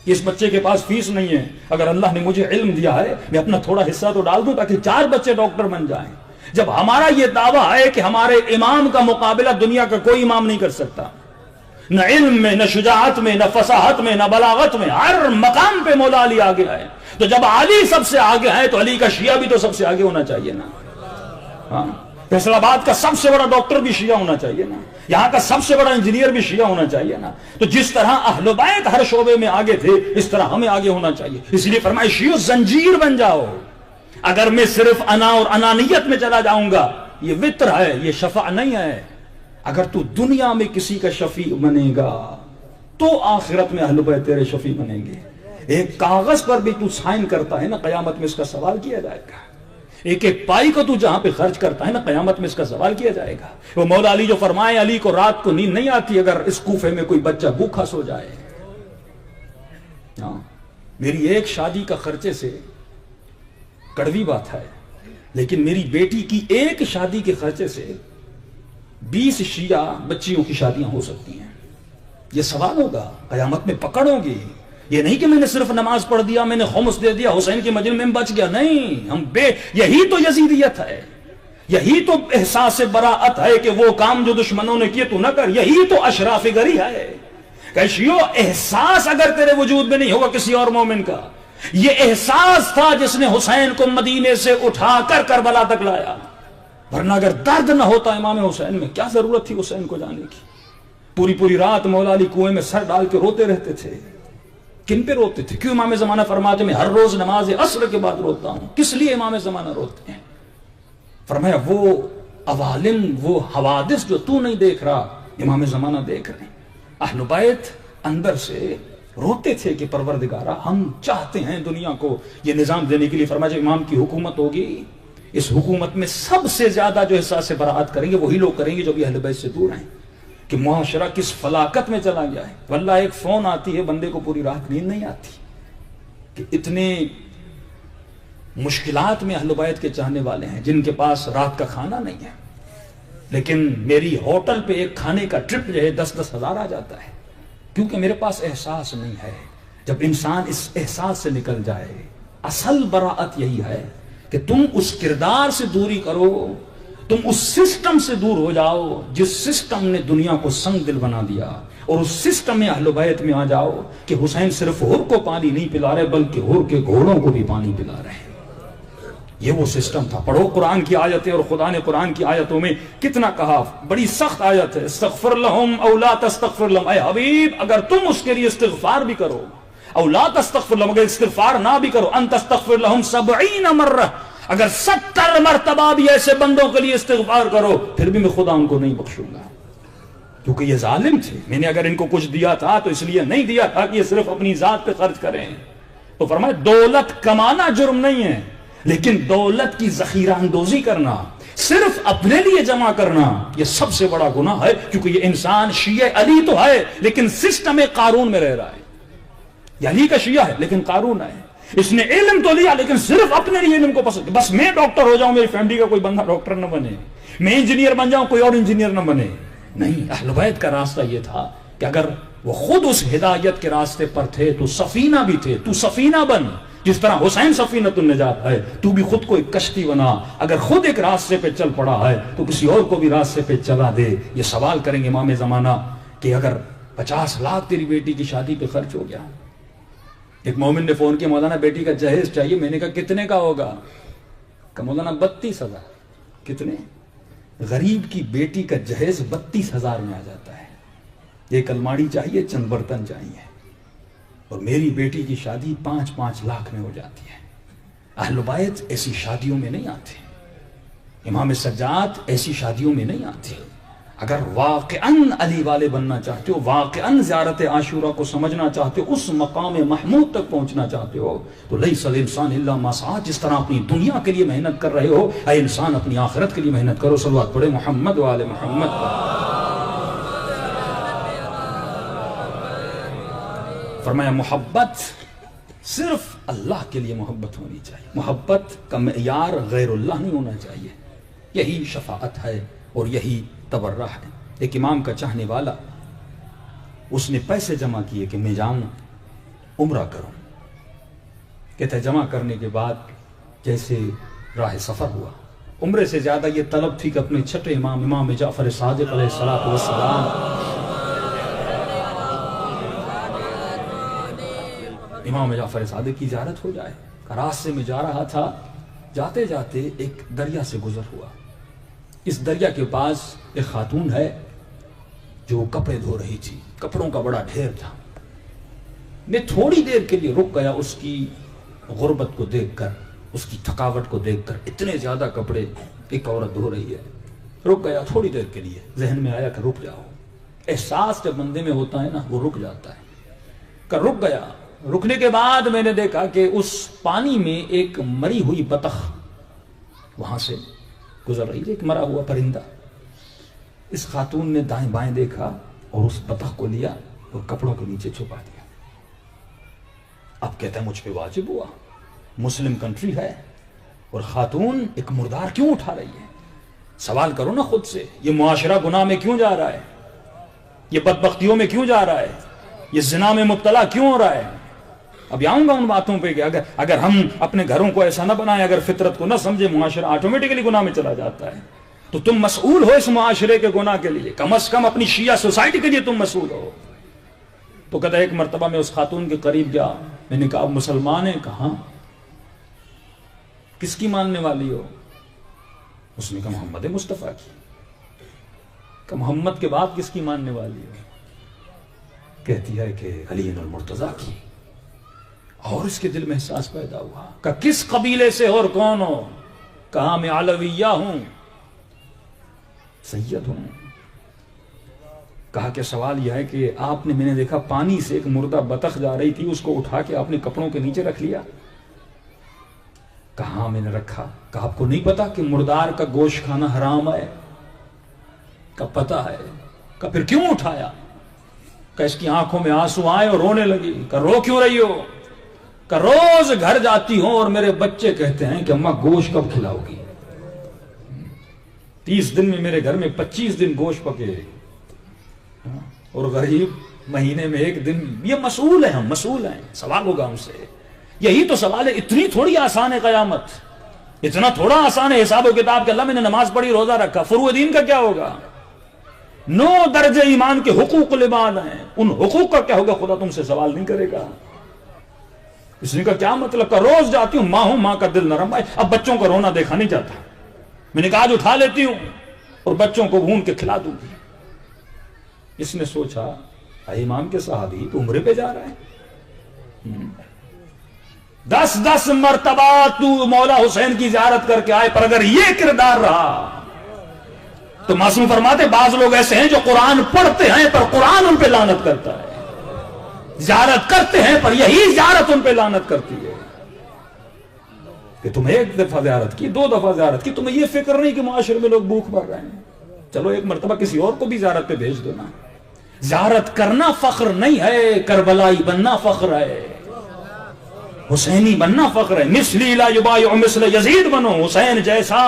اس بچے کے پاس فیس نہیں ہے, اگر اللہ نے مجھے علم دیا ہے میں اپنا تھوڑا حصہ تو ڈال دوں تاکہ 4 بچے ڈاکٹر بن جائیں. جب ہمارا یہ دعویٰ ہے کہ ہمارے امام کا مقابلہ دنیا کا کوئی امام نہیں کر سکتا, نہ علم میں, نہ شجاعت میں, نہ فصاحت میں, نہ بلاغت میں, ہر مقام پہ مولا علی آگے ہے. تو جب علی سب سے آگے ہے تو علی کا شیعہ بھی تو سب سے آگے ہونا چاہیے نا. ہاں, فیصل آباد کا سب سے بڑا ڈاکٹر بھی شیعہ ہونا چاہیے نا, یہاں کا سب سے بڑا انجینئر بھی شیعہ ہونا چاہیے نا. تو جس طرح اہل بیت ہر شعبے میں آگے تھے اس طرح ہمیں آگے ہونا چاہیے. اس لیے فرمائے شیعہ زنجیر بن جاؤ. اگر میں صرف انا اور انانیت میں چلا جاؤں گا یہ وطر ہے, یہ شفع نہیں ہے. اگر تو دنیا میں کسی کا شفیع بنے گا تو آخرت میں اہل بیت تیرے شفیع بنیں گے. ایک کاغذ پر بھی تو سائن کرتا ہے نا, قیامت میں اس کا سوال کیا جائے گا. ایک ایک پائی کو تو جہاں پہ خرچ کرتا ہے نا, قیامت میں اس کا سوال کیا جائے گا. وہ مولا علی جو فرمائے علی کو رات کو نیند نہیں آتی اگر اس کوفے میں کوئی بچہ بھوکا سو جائے. ہاں, میری ایک شادی کا خرچے سے, کڑوی بات ہے لیکن میری بیٹی کی ایک شادی کے خرچے سے 20 شیعہ بچیوں کی شادیاں ہو سکتی ہیں. یہ سوال ہوگا قیامت میں, پکڑ ہوگی. یہ نہیں کہ میں نے صرف نماز پڑھ دیا، میں نے خمس دے دیا، حسین کی مجلس میں بچ گیا، نہیں، یہی تو یزیدیت ہے، یہی تو احساس براعت ہے کہ وہ کام جو دشمنوں نے کیے تو نہ کر، یہی تو اشراف گری ہے کہ شیعو احساس اگر تیرے وجود میں نہیں ہوگا کسی اور مومن کا، یہ احساس تھا جس نے حسین کو مدینے سے اٹھا کر کربلا تک لایا، ورنہ اگر درد نہ ہوتا امام حسین میں کیا ضرورت تھی حسین کو جانے کی؟ پوری رات مولا علی کنویں میں سر ڈال کے روتے رہتے تھے، کن پہ روتے تھے؟ کیوں امام زمانہ فرماتے میں ہر روز نماز عصر کے بعد روتا ہوں؟ کس لیے امام زمانہ روتے ہیں؟ فرمایا وہ عوالم، وہ حوادث جو تو نہیں دیکھ رہا امام زمانہ دیکھ رہے ہیں۔ اہل بیت اندر سے روتے تھے کہ پروردگارہ ہم چاہتے ہیں دنیا کو یہ نظام دینے کے لیے۔ فرمایا جب امام کی حکومت ہوگی، اس حکومت میں سب سے زیادہ جو احساس براعت کریں گے وہی لوگ کریں گے جو بھی اہل بیت سے دور ہیں، کہ معاشرہ کس فلاکت میں چلا گیا ہے۔ واللہ ایک فون آتی ہے بندے کو پوری رات نیند نہیں آتی کہ اتنے مشکلات میں اہل بیت کے چاہنے والے ہیں جن کے پاس رات کا کھانا نہیں ہے، لیکن میری ہوٹل پہ ایک کھانے کا ٹرپ جو ہے 10-10 ہزار آ جاتا ہے، کیونکہ میرے پاس احساس نہیں ہے۔ جب انسان اس احساس سے نکل جائے، اصل براعت یہی ہے کہ تم اس کردار سے دوری کرو، تم اس سسٹم سے دور ہو جاؤ جس سسٹم نے دنیا کو سنگ دل بنا دیا، اور اس سسٹم میں اہل بیت میں آ جاؤ کہ حسین صرف حر کو پانی نہیں پلا رہے بلکہ حر کے گھوڑوں کو بھی پانی پلا رہے ہیں۔ یہ وہ سسٹم تھا۔ پڑھو قرآن کی آیتیں، اور خدا نے قرآن کی آیتوں میں کتنا کہا، بڑی سخت آیت ہے، استغفر لہم او لا تستغفر لہم، اے حبیب اگر تم اس کے لیے استغفار بھی کرو، او لا تستغفر لہم اگر استغفار نہ بھی کرو، ان تستغفر لہم 70 مرہ، اگر 70 مرتبہ بھی ایسے بندوں کے لیے استغفار کرو پھر بھی میں خدا ان کو نہیں بخشوں گا، کیونکہ یہ ظالم تھے۔ میں نے اگر ان کو کچھ دیا تھا تو اس لیے نہیں دیا تھا کہ یہ صرف اپنی ذات پہ خرچ کریں۔ تو فرمایا دولت کمانا جرم نہیں ہے، لیکن دولت کی ذخیرہ اندوزی کرنا، صرف اپنے لیے جمع کرنا، یہ سب سے بڑا گناہ ہے، کیونکہ یہ انسان شیعہ علی تو ہے لیکن سسٹم قارون میں رہ رہا ہے۔ یہ علی کا شیعہ ہے لیکن قارون ہے، اس نے علم تو لیا لیکن صرف اپنے لیے علم کو پسند، بس میں ڈاکٹر ہو جاؤں میری فیملی کا کوئی بندہ ڈاکٹر نہ بنے، میں انجینئر بن جاؤں کوئی اور انجینئر نہ بنے۔ نہیں، اہل بیت کا راستہ یہ تھا کہ اگر وہ خود اس ہدایت کے راستے پر تھے تو سفینہ بھی تھے، تو سفینہ بن، جس طرح حسین سفینۃ النجات ہے، تو بھی خود کو ایک کشتی بنا، اگر خود ایک راستے پہ چل پڑا ہے تو کسی اور کو بھی راستے پہ چلا دے۔ یہ سوال کریں گے امام زمانہ کہ اگر 50 لاکھ تیری بیٹی کی شادی پہ خرچ ہو گیا، ایک مومن نے فون کیا مولانا بیٹی کا جہیز چاہیے، میں نے کہا کتنے کا ہوگا؟ کہ مولانا 32,000۔ کتنے؟ غریب کی بیٹی کا جہیز 32,000 میں آ جاتا ہے، ایک الماڑی چاہیے، چند برتن چاہیے، اور میری بیٹی کی شادی 5-5 لاکھ میں ہو جاتی ہے۔ اہل بیت ایسی شادیوں میں نہیں آتے، امام سجاد ایسی شادیوں میں نہیں آتے۔ اگر واقعاً علی والے بننا چاہتے ہو، واقعاً زیارت عاشورہ کو سمجھنا چاہتے ہو، اس مقام محمود تک پہنچنا چاہتے ہو تو لیس الانسان الا ما سعی، جس طرح اپنی دنیا کے لیے محنت کر رہے ہو، اے انسان اپنی آخرت کے لیے محنت کرو۔ صلوات پڑھے محمد و آل محمد۔ فرمایا محبت صرف اللہ کے لیے محبت ہونی چاہیے، محبت کا معیار غیر اللہ نہیں ہونا چاہیے۔ یہی شفاعت ہے اور یہی تبرہ ہے۔ ایک امام کا چاہنے والا، اس نے پیسے جمع کیے کہ میں جاؤں عمرہ کروں، کہتا ہے جمع کرنے کے بعد جیسے راہ سفر ہوا، عمرے سے زیادہ یہ طلب تھی کہ اپنے چھٹے امام جعفر صادق علیہ الصلوۃ والسلام، امام جعفر صادق کی زیارت ہو جائے۔ راستے میں جا رہا تھا، جاتے جاتے ایک دریا سے گزر ہوا۔ اس دریا کے پاس ایک خاتون ہے جو کپڑے دھو رہی تھی، کپڑوں کا بڑا ڈھیر تھا۔ میں تھوڑی دیر کے لیے رک گیا، اس کی غربت کو دیکھ کر، اس کی تھکاوٹ کو دیکھ کر، اتنے زیادہ کپڑے ایک عورت دھو رہی ہے، رک گیا تھوڑی دیر کے لیے۔ ذہن میں آیا کہ رک جاؤ، احساس جب بندے میں ہوتا ہے نا وہ رک جاتا ہے، کہ رک گیا۔ رکنے کے بعد میں نے دیکھا کہ اس پانی میں ایک مری ہوئی بطخ وہاں سے گزر رہی ہے، ایک مرا ہوا پرندہ۔ اس خاتون نے دائیں بائیں دیکھا اور اس بطخ کو لیا اور کپڑوں کے نیچے چھپا دیا۔ اب کہتا ہے مجھ پہ واجب ہوا، مسلم کنٹری ہے اور خاتون ایک مردار کیوں اٹھا رہی ہے؟ سوال کرو نا خود سے، یہ معاشرہ گناہ میں کیوں جا رہا ہے؟ یہ بدبختیوں میں کیوں جا رہا ہے؟ یہ زنا میں مبتلا کیوں ہو رہا ہے؟ اب آؤں گا ان باتوں پہ کہ اگر ہم اپنے گھروں کو ایسا نہ بنائیں, اگر فطرت کو نہ سمجھے, معاشرہ آٹومیٹکلی گناہ میں چلا جاتا ہے. تو تم مسئول ہو اس معاشرے کے گناہ کے لیے, کم از کم اپنی شیعہ سوسائٹی کے لیے تم مسئول ہو. تو کہتا ہے ایک مرتبہ میں اس خاتون کے قریب گیا, میں نے کہا آپ مسلمان ہیں؟ کہاں, کس کی ماننے والی ہو؟ اس نے کہا محمد مصطفیٰ کی. کہ محمد کے بعد کس کی ماننے والی ہو؟ کہتی ہے کہ علی المرتضیٰ کی. اور اس کے دل میں احساس پیدا ہوا کہ کس قبیلے سے اور کون ہو؟ کہا میں علویہ ہوں, سید ہوں. کہا کہ سوال یہ ہے کہ آپ نے, میں نے دیکھا پانی سے ایک مردہ بطخ جا رہی تھی, اس کو اٹھا کے آپ نے کپڑوں کے نیچے رکھ لیا. کہا میں نے رکھا. کہا آپ کو نہیں پتا کہ مردار کا گوشت کھانا حرام ہے؟ کہا پتا ہے. کہا پھر کیوں اٹھایا؟ کہ اس کی آنکھوں میں آنسو آئے اور رونے لگی. کہ رو کیوں رہی ہو؟ کہ روز گھر جاتی ہوں اور میرے بچے کہتے ہیں کہ اماں گوشت کب کھلاؤ گی. 30 دن میں میرے گھر میں 25 دن گوشت پکے, اور غریب مہینے میں 1 دن. یہ مسئول ہیں, ہم مسئول ہیں, سوال ہوگا ہم سے. یہی تو سوال ہے. اتنی تھوڑی آسان ہے قیامت, اتنا تھوڑا آسان ہے حساب و کتاب کہ اللہ میں نے نماز پڑھی, روزہ رکھا, فروع دین کا کیا ہوگا؟ 9 درجے ایمان کے حقوق العباد ہیں, ان حقوق کا کیا ہوگا؟ خدا تم سے سوال نہیں کرے گا. اس نے کہا کیا مطلب؟ کا روز جاتی ہوں, ماں ہوں, ماں کا دل نرم ہے, اب بچوں کا رونا دیکھا نہیں جاتا. میں نے کہا آج اٹھا لیتی ہوں اور بچوں کو بھون کے کھلا دوں گی. اس نے سوچا اے امام کے صحابی, تو عمرے پہ جا رہا ہے, 10 مرتبہ تو مولا حسین کی زیارت کر کے آئے, پر اگر یہ کردار رہا تو معصوم فرماتے بعض لوگ ایسے ہیں جو قرآن پڑھتے ہیں پر قرآن ان پہ لعنت کرتا ہے, زیارت کرتے ہیں پر یہی زیارت ان پہ لعنت کرتی ہے. کہ تم 1 دفعہ زیارت کی, 2 دفعہ زیارت کی, تمہیں یہ فکر نہیں کہ معاشرے میں لوگ بھوک مر رہے ہیں, چلو 1 مرتبہ کسی اور کو بھی زیارت پہ بھیج دو نا. زیارت کرنا فخر نہیں ہے, کربلائی بننا فخر ہے, حسینی بننا فخر ہے. مثلی لا یبایع مثل یزید بنو, حسین جیسا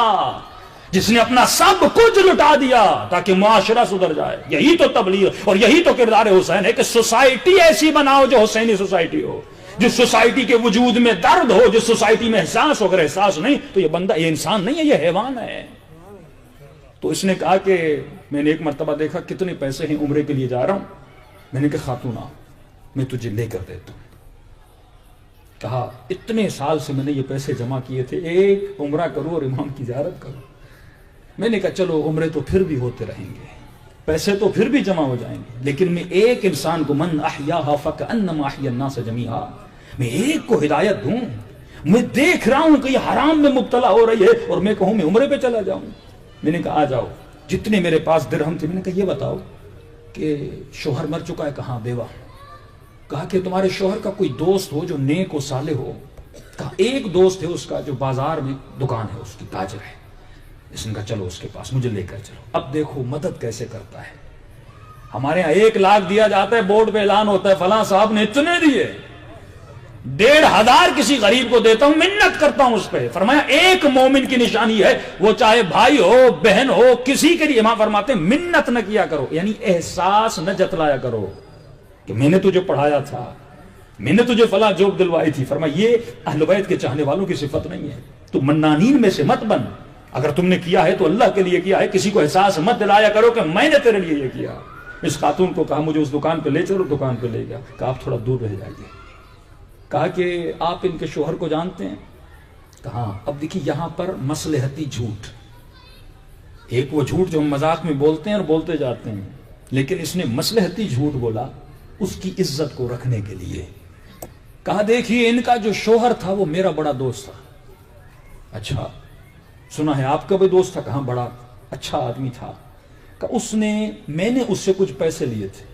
جس نے اپنا سب کچھ لٹا دیا تاکہ معاشرہ سدھر جائے. یہی تو تبلیغ اور یہی تو کردار حسین ہے کہ سوسائٹی ایسی بناؤ جو حسینی سوسائٹی ہو, جس سوسائٹی کے وجود میں درد ہو, جس سوسائٹی میں احساس ہو. اگر احساس نہیں تو یہ بندہ, یہ انسان نہیں ہے, یہ حیوان ہے. تو اس نے کہا کہ میں نے 1 مرتبہ دیکھا کتنے پیسے ہیں, عمرے کے لیے جا رہا ہوں. میں نے کہا خاتون آ, میں تجھے لے کر دیتا ہوں. کہا اتنے سال سے میں نے یہ پیسے جمع کیے تھے, ایک عمرہ کروں اور امام کی زیارت کروں. میں نے کہا چلو عمرے تو پھر بھی ہوتے رہیں گے, پیسے تو پھر بھی جمع ہو جائیں گے, لیکن میں ایک انسان کو, من احیاہا فکأنما احیا الناس جمیعا, میں ایک کو ہدایت دوں. میں دیکھ رہا ہوں کہ یہ حرام میں مبتلا ہو رہی ہے اور میں کہوں میں عمرے پہ چلا جاؤں. میں نے کہا آ جاؤ. جتنے میرے پاس درہم تھے, میں نے کہا یہ بتاؤ کہ شوہر مر چکا ہے, کہاں بیوہ. کہا کہ تمہارے شوہر کا کوئی دوست ہو جو نیک و صالح ہو. کہا ایک دوست ہے اس کا جو بازار میں دکان ہے, اس کی تاجر ہے. اس نے کہا چلو اس کے پاس, مجھے لے کر چلو. اب دیکھو مدد کیسے کرتا ہے. ہمارے ہاں 1 لاکھ دیا جاتا ہے, بورڈ پہ اعلان ہوتا ہے فلاں صاحب نے اتنے دیے, 1,500 کسی غریب کو دیتا ہوں, منت کرتا ہوں اس پہ. فرمایا ایک مومن کی نشانی ہے, وہ چاہے بھائی ہو بہن ہو, کسی کے لیے. امام فرماتے ہیں منت نہ کیا کرو, یعنی احساس نہ جتلایا کرو کہ میں نے تجھے پڑھایا تھا, میں نے تجھے فلاں جوک دلوائی تھی. فرمایا یہ اہل بیت کے چاہنے والوں کی صفت نہیں ہے. تو منانین میں سے مت بن. اگر تم نے کیا ہے تو اللہ کے لیے کیا ہے, کسی کو احساس مت دلایا کرو کہ میں نے تیرے لیے یہ کیا. اس خاتون کو کہا مجھے اس دکان پہ لے چلو, دکان پہ لے گیا. کہا آپ تھوڑا دور رہ جائیے. کہا کہ آپ ان کے شوہر کو جانتے ہیں؟ کہا اب دیکھیے یہاں پر مصلحتی جھوٹ, ایک وہ جھوٹ جو ہم مذاق میں بولتے ہیں اور بولتے جاتے ہیں, لیکن اس نے مصلحتی جھوٹ بولا اس کی عزت کو رکھنے کے لیے. کہا دیکھیے ان کا جو شوہر تھا وہ میرا بڑا دوست تھا. اچھا سنا ہے آپ کا بھی دوست تھا؟ کہاں بڑا اچھا آدمی تھا. کہ میں نے اس سے کچھ پیسے لیے تھے,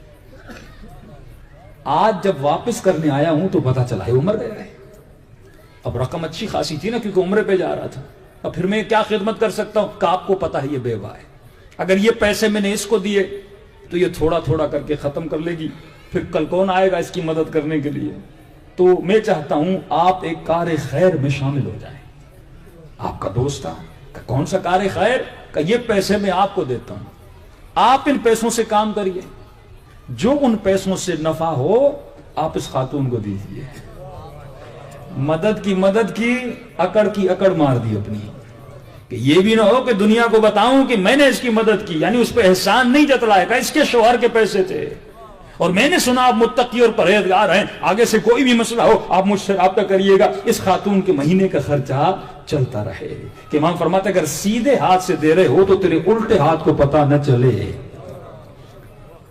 آج جب واپس کرنے آیا ہوں تو پتا چلا ہے وہ مر گیا ہے. اب رقم اچھی خاصی تھی نا, کیونکہ عمرے پہ جا رہا تھا. اب پھر میں کیا خدمت کر سکتا ہوں؟ کہ آپ کو پتا ہے یہ بیوہ ہے, اگر یہ پیسے میں نے اس کو دیے تو یہ تھوڑا تھوڑا کر کے ختم کر لے گی, پھر کل کون آئے گا اس کی مدد کرنے کے لیے. تو میں چاہتا ہوں آپ ایک کار خیر میں شامل ہو جائیں. آپ کا دوست تھا, کہ کون سا کار خیر؟ کہ یہ پیسے میں آپ کو دیتا ہوں, آپ ان پیسوں سے کام کریے, جو ان پیسوں سے نفع ہو آپ اس خاتون کو دیجیے. مدد کی اکڑ مار دی اپنی، کہ یہ بھی نہ ہو کہ دنیا کو بتاؤں کہ میں نے اس کی مدد کی، یعنی اس پہ احسان نہیں جتلائے گا، اس کے شوہر کے پیسے تھے اور میں نے سنا آپ متقی اور پرہیزگار ہیں، آگے سے کوئی بھی مسئلہ ہو آپ مجھ سے رابطہ کریے گا، اس خاتون کے مہینے کا خرچہ چلتا رہے۔ کہ امام فرماتے اگر سیدھے ہاتھ سے دے رہے ہو تو تیرے الٹے ہاتھ کو پتہ نہ چلے۔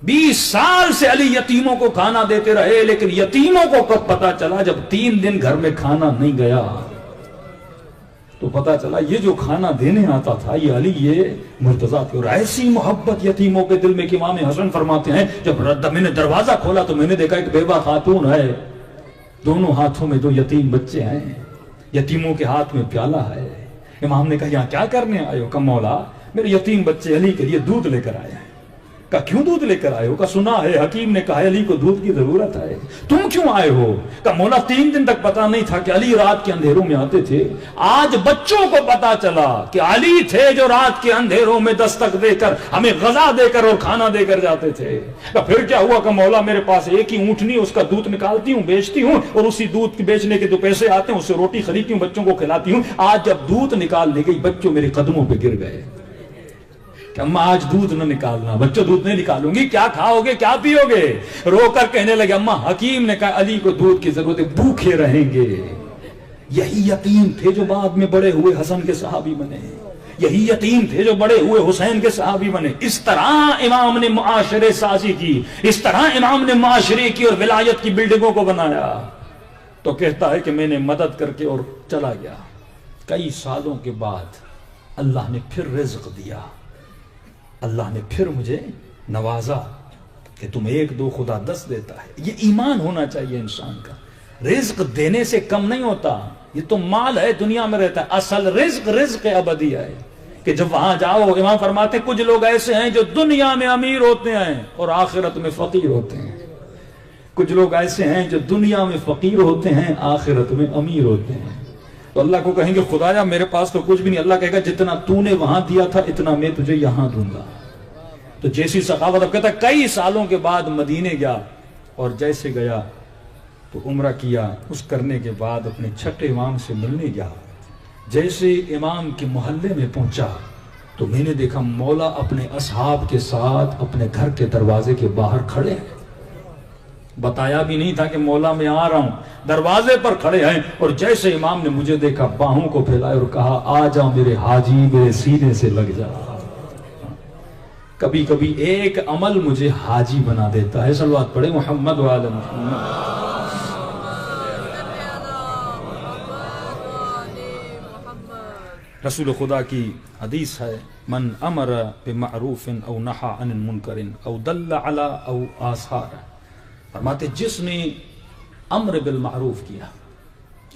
20 سال سے علی یتیموں کو کھانا دیتے رہے، لیکن یتیموں کو کب پتا چلا؟ جب 3 دن گھر میں کھانا نہیں گیا تو پتا چلا یہ جو کھانا دینے آتا تھا یہ علی، یہ مرتضیٰ تھے۔ اور ایسی محبت یتیموں کے دل میں کہ امام حسن فرماتے ہیں جب میں نے دروازہ کھولا تو میں نے دیکھا ایک بیوہ خاتون ہے، دونوں ہاتھوں میں 2 یتیم بچے ہیں، یتیموں کے ہاتھ میں پیالہ ہے۔ امام نے کہا یہاں کیا کرنے آئے ہو؟ کہ مولا میرے یتیم بچے علی کے لیے دودھ لے کر آئے ہیں۔ کہا کیوں دودھ لے کر آئے ہو؟ کہا سنا ہے حکیم نے کہا علی کو دودھ کی ضرورت ہے۔ تم کیوں آئے ہو؟ کہا مولا 3 دن تک پتا نہیں تھا کہ علی رات کے اندھیروں میں آتے تھے، آج بچوں کو پتا چلا کہ علی تھے جو رات کے اندھیروں میں دستک دے کر ہمیں غذا دے کر اور کھانا دے کر جاتے تھے۔ کہا پھر کیا ہوا؟ کہ مولا میرے پاس ایک ہی اونٹنی، اس کا دودھ نکالتی ہوں بیچتی ہوں اور اسی دودھ بیچنے کے جو پیسے آتے ہیں اس سے روٹی خریدتی ہوں بچوں کو کھلاتی ہوں۔ آج جب دودھ نکالنے گئی بچوں میرے قدموں پہ گر گئے کہ اماں آج دودھ نہ نکالنا، بچوں دودھ نہیں نکالوں گی، کیا کھاؤ گے کیا پیو گے؟ رو کر کہنے لگے اماں حکیم نے کہا علی کو دودھ کی ضرورت ہے، بھوکے رہیں گے۔ یہی یتیم تھے جو بعد میں بڑے ہوئے حسن کے صحابی بنے، یہی یتیم تھے جو بڑے ہوئے حسین کے صحابی بنے۔ اس طرح امام نے معاشرے سازی کی، اس طرح امام نے معاشرے کی اور ولایت کی بلڈنگوں کو بنایا۔ تو کہتا ہے کہ میں نے مدد کر کے اور چلا گیا، کئی سالوں کے بعد اللہ نے پھر رزق دیا، اللہ نے پھر مجھے نوازا کہ تم 1 2 خدا 10 دیتا ہے۔ یہ ایمان ہونا چاہیے انسان کا، رزق دینے سے کم نہیں ہوتا، یہ تو مال ہے دنیا میں رہتا ہے، اصل رزق ابدی ہے کہ جب وہاں جاؤ۔ امام فرماتے ہیں کچھ لوگ ایسے ہیں جو دنیا میں امیر ہوتے ہیں اور آخرت میں فقیر ہوتے ہیں، کچھ لوگ ایسے ہیں جو دنیا میں فقیر ہوتے ہیں آخرت میں امیر ہوتے ہیں۔ تو اللہ کو کہیں گے خدایا میرے پاس تو کچھ بھی نہیں، اللہ کہے گا جتنا تو نے وہاں دیا تھا اتنا میں تجھے یہاں دوں گا۔ تو جیسی سخاوت، اب کہتا ہے کئی سالوں کے بعد مدینے گیا اور جیسے گیا تو عمرہ کیا، اس کرنے کے بعد اپنے چھٹے امام سے ملنے گیا، جیسے امام کے محلے میں پہنچا تو میں نے دیکھا مولا اپنے اصحاب کے ساتھ اپنے گھر کے دروازے کے باہر کھڑے ہیں، بتایا بھی نہیں تھا کہ مولا میں آ رہا ہوں، دروازے پر کھڑے ہیں۔ اور جیسے امام نے مجھے دیکھا باہوں کو پھیلائے اور کہا آ جا میرے حاجی، میرے سینے سے لگ جا۔ کبھی کبھی ایک عمل مجھے حاجی بنا دیتا ہے، صلوات پڑھے محمد وعلی محمد۔ رسول خدا کی حدیث ہے من امر بمعروف او نہا عن منکر او دل علی او آثار، فرماتے جس نے امر بالمعروف کیا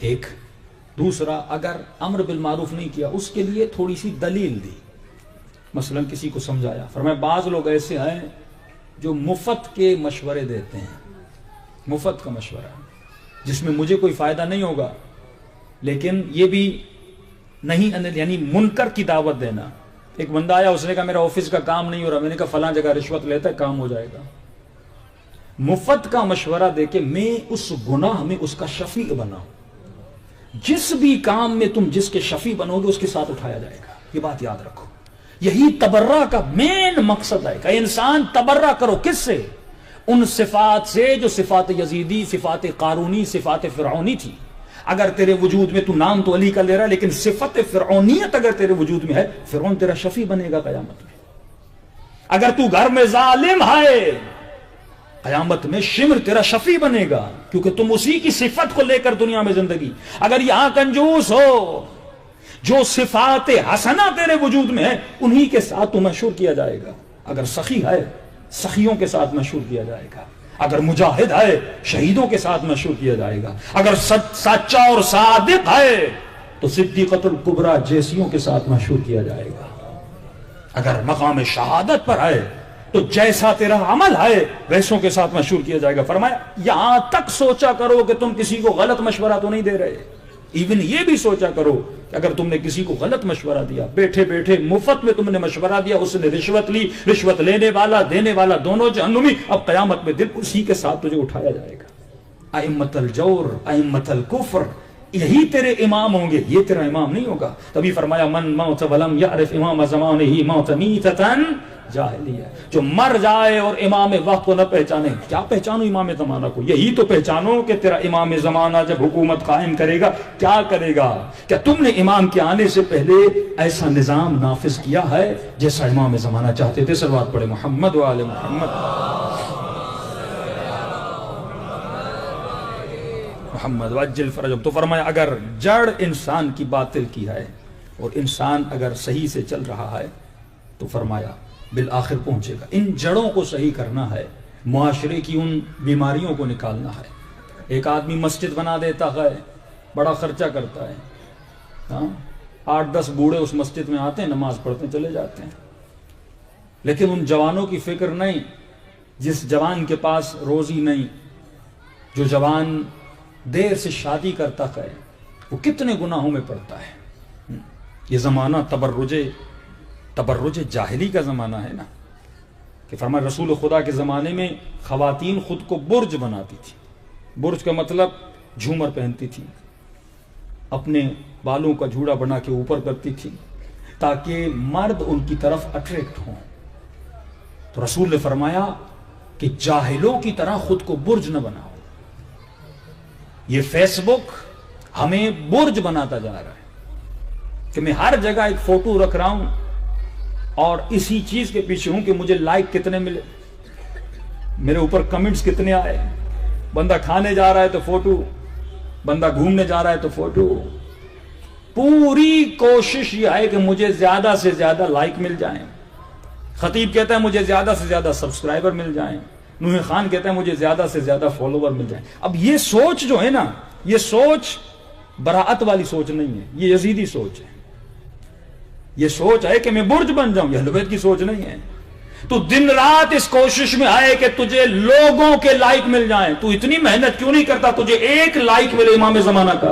ایک، دوسرا اگر امر بالمعروف نہیں کیا اس کے لیے تھوڑی سی دلیل دی، مثلا کسی کو سمجھایا۔ فرمایا بعض لوگ ایسے ہیں جو مفت کے مشورے دیتے ہیں، مفت کا مشورہ جس میں مجھے کوئی فائدہ نہیں ہوگا لیکن یہ بھی نہیں، یعنی منکر کی دعوت دینا۔ ایک بندہ آیا، اس نے کہا میرا آفس کا کام نہیں ہو رہا، میں نے کہا فلاں جگہ رشوت لیتا ہے کام ہو جائے گا۔ مفت کا مشورہ دے کے میں اس گناہ میں اس کا شفیع بناؤں۔ جس بھی کام میں تم جس کے شفیع بنو گے اس کے ساتھ اٹھایا جائے گا، یہ بات یاد رکھو۔ یہی تبرہ کا مین مقصد ہے کہ انسان تبرہ کرو، کس سے؟ ان صفات سے جو صفات یزیدی، صفات قارونی، صفات فرعونی تھی۔ اگر تیرے وجود میں تو نام تو علی کا لے رہا ہے لیکن صفت فرعونیت اگر تیرے وجود میں ہے، فرعون تیرا شفیع بنے گا قیامت میں۔ اگر تو گھر میں ظالم ہے، قیامت میں شمر تیرا شفیع بنے گا، کیونکہ تم اسی کی صفت کو لے کر دنیا میں زندگی۔ اگر یہاں کنجوس ہو، جو صفات حسنہ تیرے وجود میں ہے انہی کے ساتھ تو مشہور کیا جائے گا۔ اگر سخی ہے سخیوں کے ساتھ مشہور کیا جائے گا، اگر مجاہد ہے شہیدوں کے ساتھ مشہور کیا جائے گا، اگر سچا اور صادق ہے تو صدیقۃ الکبریٰ جیسیوں کے ساتھ مشہور کیا جائے گا، اگر مقام شہادت پر ہے تو جیسا تیرا عمل ہے ویسوں کے ساتھ مشہور کیا جائے گا۔ فرمایا یہاں تک سوچا کرو کہ تم کسی کو غلط مشورہ تو نہیں دے رہے، ایون یہ بھی سوچا کرو کہ اگر تم نے کسی کو غلط مشورہ دیا، بیٹھے بیٹھے مفت میں تم نے مشورہ دیا، اس نے رشوت لی، رشوت لینے والا دینے والا دونوں جہنمی، اب قیامت میں دل اسی کے ساتھ تجھے اٹھایا جائے گا۔ ائمۃ الجور، ائمۃ الکفر، یہی تیرے امام ہوں گے، یہ تیرا امام نہیں ہوگا۔ تبھی فرمایا من موت ولم یعرف امام زمانہ موت میتۃ جاہلیہ، جو مر جائے اور امام وقت کو نہ پہچانے۔ کیا پہچانو امام زمانہ کو؟ یہی تو پہچانو کہ تیرا امام زمانہ جب حکومت قائم کرے گا کیا کرے گا۔ کیا تم نے امام کے آنے سے پہلے ایسا نظام نافذ کیا ہے جیسا امام زمانہ چاہتے تھے؟ صلوات پڑھے محمد و آل محمد محمد وعجل فرجهم۔ تو فرمایا اگر جڑ انسان کی باطل کی ہے اور انسان اگر صحیح سے چل رہا ہے تو فرمایا بالآخر پہنچے گا۔ ان جڑوں کو صحیح کرنا ہے، معاشرے کی ان بیماریوں کو نکالنا ہے۔ ایک آدمی مسجد بنا دیتا ہے، بڑا خرچہ کرتا ہے، 8-10 بوڑھے اس مسجد میں آتے ہیں، نماز پڑھتے ہیں، چلے جاتے ہیں، لیکن ان جوانوں کی فکر نہیں، جس جوان کے پاس روزی نہیں، جو جوان دیر سے شادی کرتا ہے، وہ کتنے گناہوں میں پڑتا ہے۔ یہ زمانہ تبرج جاہلی کا زمانہ ہے نا، کہ فرمایا رسول خدا کے زمانے میں خواتین خود کو برج بناتی تھی۔ برج کا مطلب جھومر پہنتی تھی، اپنے بالوں کا جھوڑا بنا کے اوپر کرتی تھی تاکہ مرد ان کی طرف اٹریکٹ ہوں۔ تو رسول نے فرمایا کہ جاہلوں کی طرح خود کو برج نہ بناؤ۔ یہ فیس بک ہمیں برج بناتا جا رہا ہے کہ میں ہر جگہ ایک فوٹو رکھ رہا ہوں اور اسی چیز کے پیچھے ہوں کہ مجھے لائک کتنے ملے، میرے اوپر کمنٹس کتنے آئے۔ بندہ کھانے جا رہا ہے تو فوٹو، بندہ گھومنے جا رہا ہے تو فوٹو۔ پوری کوشش یہ ہے کہ مجھے زیادہ سے زیادہ لائک مل جائیں۔ خطیب کہتا ہے مجھے زیادہ سے زیادہ سبسکرائبر مل جائیں، نوح خان کہتا ہے مجھے زیادہ سے زیادہ فالوور مل جائیں۔ اب یہ سوچ جو ہے نا، یہ سوچ براعت والی سوچ نہیں ہے، یہ یزیدی سوچ ہے۔ یہ سوچ ہے کہ میں برج بن جاؤں، یہ اہل بیت کی سوچ نہیں ہے۔ تو دن رات اس کوشش میں آئے کہ تجھے لوگوں کے لائک مل جائیں، تو اتنی محنت کیوں نہیں کرتا تجھے ایک لائک ملے امام زمانہ کا،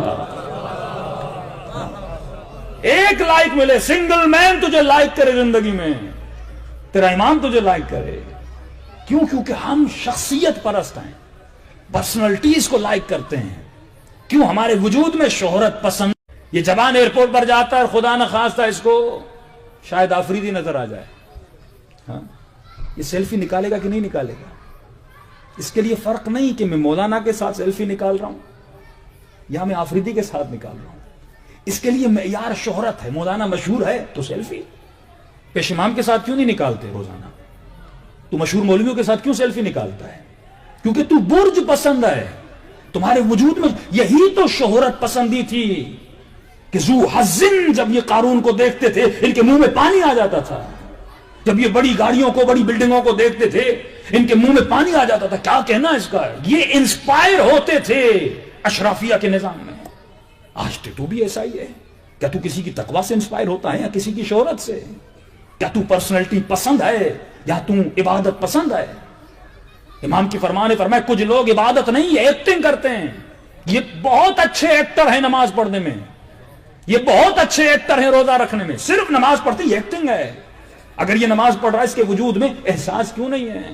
ایک لائک ملے، سنگل مین تجھے لائک کرے زندگی میں، تیرا امام تجھے لائک کرے۔ کیوں؟ کیونکہ ہم شخصیت پرست ہیں، پرسنلٹیز کو لائک کرتے ہیں۔ کیوں؟ ہمارے وجود میں شہرت پسند۔ یہ جوان ایئرپورٹ پر جاتا ہے اور خدا نہ خواستہ اس کو شاید آفریدی نظر آ جائے، ہاں، یہ سیلفی نکالے گا کہ نہیں نکالے گا؟ اس کے لیے فرق نہیں کہ میں مولانا کے ساتھ سیلفی نکال رہا ہوں یا میں آفریدی کے ساتھ نکال رہا ہوں۔ اس کے لیے معیار شہرت ہے۔ مولانا مشہور ہے تو سیلفی، پیش امام کے ساتھ کیوں نہیں نکالتے روزانہ؟ تو مشہور مولویوں کے ساتھ کیوں سیلفی نکالتا ہے؟ کیونکہ تو برج پسند ہے، تمہارے وجود میں یہی تو شہرت پسندی تھی کہ ذو حظن جب یہ قارون کو دیکھتے تھے ان کے منہ میں پانی آ جاتا تھا، جب یہ بڑی گاڑیوں کو، بڑی بلڈنگوں کو دیکھتے تھے ان کے منہ میں پانی آ جاتا تھا۔ کیا کہنا اس کا؟ یہ انسپائر ہوتے تھے اشرافیہ کے نظام میں۔ آج تو بھی ایسا ہی ہے۔ کیا تو کسی کی تقوی سے انسپائر ہوتا ہے یا کسی کی شہرت سے؟ کیا تو پرسنلٹی پسند ہے یا تو عبادت پسند ہے؟ امام کی فرمان ہے، فرمایا کچھ لوگ عبادت نہیں، یہ ایکٹنگ کرتے ہیں۔ یہ بہت اچھے ایکٹر ہیں نماز پڑھنے میں، یہ بہت اچھے ایکٹر ہیں روزہ رکھنے میں، صرف نماز پڑھتے یہ ایکٹنگ ہے۔ اگر یہ نماز پڑھ رہا ہے اس کے وجود میں احساس کیوں نہیں ہے؟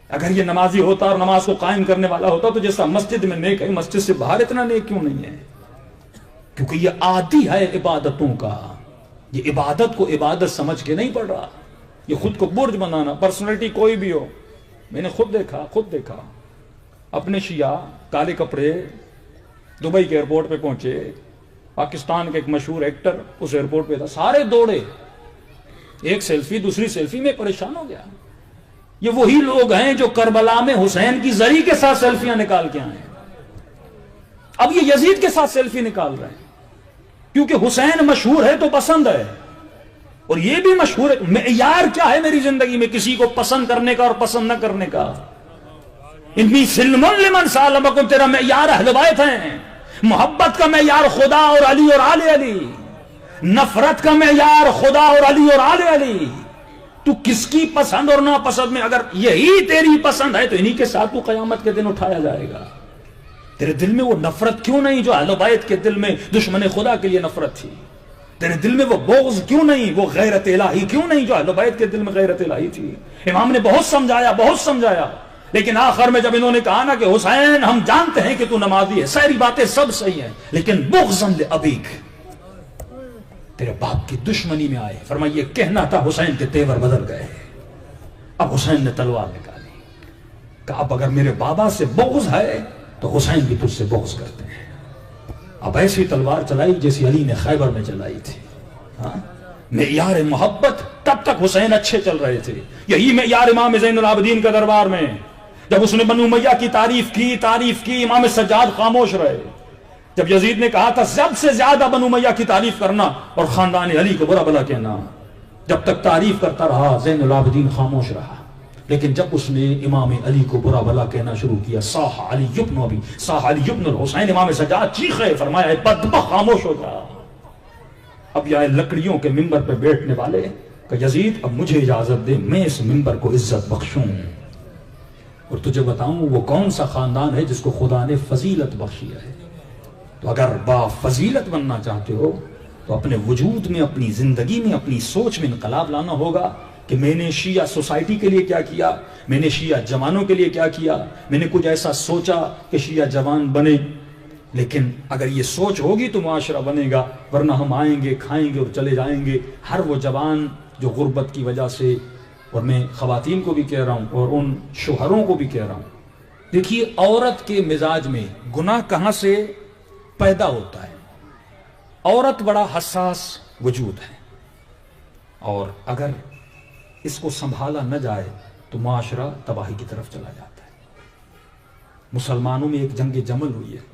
اگر یہ نمازی ہوتا اور نماز کو قائم کرنے والا ہوتا تو جیسا مسجد میں نیک ہے مسجد سے باہر اتنا نیک کیوں نہیں ہے؟ کیونکہ یہ عادی ہے عبادتوں کا، یہ عبادت کو عبادت سمجھ کے نہیں پڑھ رہا، یہ خود کو برج بنانا۔ پرسنالٹی کوئی بھی ہو، میں نے خود دیکھا اپنے شیعہ کالے کپڑے دبئی کے ایئرپورٹ پہ پہنچے، پاکستان کے ایک مشہور ایکٹر اس ایئرپورٹ پہ تھا، سارے دوڑے، ایک سیلفی دوسری سیلفی میں پریشان ہو گیا۔ یہ وہی لوگ ہیں جو کربلا میں حسین کی زری کے ساتھ سیلفیاں نکال کے آئے ہیں، اب یہ یزید کے ساتھ سیلفی نکال رہے ہیں کیونکہ حسین مشہور ہے تو پسند ہے، اور یہ بھی مشہور ہے۔ معیار کیا ہے میری زندگی میں کسی کو پسند کرنے کا اور پسند نہ کرنے کا؟ انی سلم لمن سالمکم، تیرا معیار اہل بیت ہیں۔ محبت کا معیار خدا اور علی اور آل علی، نفرت کا معیار خدا اور علی اور آل علی۔ تو کس کی پسند اور ناپسند میں اگر یہی تیری پسند ہے تو انہی کے ساتھ تو قیامت کے دن اٹھایا جائے گا۔ تیرے دل میں وہ نفرت کیوں نہیں جو اہل بیت کے دل میں دشمن خدا کے لیے نفرت تھی؟ تیرے دل میں وہ بغض کیوں نہیں، وہ غیرت الہی کیوں نہیں جو اہل بیت کے دل میں غیرت الہی تھی؟ امام نے بہت سمجھایا، لیکن آخر میں جب انہوں نے کہا نا کہ حسین ہم جانتے ہیں کہ تو نمازی ہے، ساری باتیں سب صحیح ہیں، لیکن بغضاً لأبیک، تیرے باپ کی دشمنی میں آئے، فرمایا یہ کہنا تھا، حسین کے تیور بدل گئے۔ اب حسین نے تلوار نکالی، کہا اب اگر میرے بابا سے بغض ہے تو حسین بھی تجھ سے بغض کرتے ہیں۔ اب ایسی تلوار چلائی جیسی علی نے خیبر میں چلائی تھی۔ ہاں، معیار محبت، تب تک حسین اچھے چل رہے تھے، یہی معیار امام زین العابدین کا دربار میں، جب اس نے بنو امیہ کی تعریف کی، امام سجاد خاموش رہے۔ جب یزید نے کہا تھا سب سے زیادہ بنو امیہ کی تعریف کرنا اور خاندان علی کو برا بلا کہنا، جب تک تعریف کرتا رہا زین العابدین خاموش رہا، لیکن جب اس نے امام علی کو برا بلا کہنا شروع کیا، صاح علی بن الحسین، امام سجاد چیخے، فرمایا اے بدبخت خاموش ہو جا۔ اب یہ لکڑیوں کے ممبر پہ بیٹھنے والے کہ یزید اب مجھے اجازت دے میں اس ممبر کو عزت بخشوں، اور تجھے بتاؤں وہ کون سا خاندان ہے جس کو خدا نے فضیلت بخشی ہے۔ تو اگر با فضیلت بننا چاہتے ہو تو اپنے وجود میں، اپنی زندگی میں، اپنی سوچ میں انقلاب لانا ہوگا کہ میں نے شیعہ سوسائٹی کے لیے کیا کیا، میں نے شیعہ جوانوں کے لیے کیا کیا، میں نے کچھ ایسا سوچا کہ شیعہ جوان بنے۔ لیکن اگر یہ سوچ ہوگی تو معاشرہ بنے گا، ورنہ ہم آئیں گے، کھائیں گے اور چلے جائیں گے۔ ہر وہ جوان جو غربت کی وجہ سے، اور میں خواتین کو بھی کہہ رہا ہوں اور ان شوہروں کو بھی کہہ رہا ہوں، دیکھیے عورت کے مزاج میں گناہ کہاں سے پیدا ہوتا ہے؟ عورت بڑا حساس وجود ہے، اور اگر اس کو سنبھالا نہ جائے تو معاشرہ تباہی کی طرف چلا جاتا ہے۔ مسلمانوں میں ایک جنگ جمل ہوئی ہے،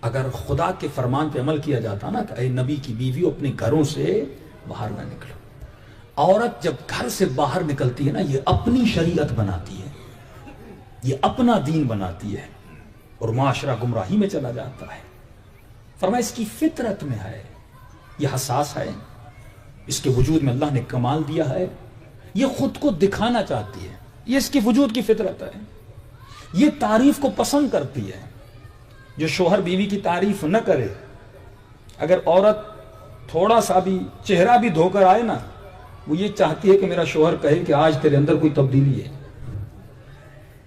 اگر خدا کے فرمان پہ عمل کیا جاتا نا کہ اے نبی کی بیوی اپنے گھروں سے باہر نہ نکلو، عورت جب گھر سے باہر نکلتی ہے نا، یہ اپنی شریعت بناتی ہے، یہ اپنا دین بناتی ہے، اور معاشرہ گمراہی میں چلا جاتا ہے۔ فرمایا اس کی فطرت میں ہے، یہ حساس ہے، اس کے وجود میں اللہ نے کمال دیا ہے، یہ خود کو دکھانا چاہتی ہے، یہ اس کی وجود کی فطرت ہے، یہ تعریف کو پسند کرتی ہے۔ جو شوہر بیوی کی تعریف نہ کرے، اگر عورت تھوڑا سا بھی چہرہ بھی دھو کر آئے نا، وہ یہ چاہتی ہے کہ میرا شوہر کہے کہ آج تیرے اندر کوئی تبدیلی ہے۔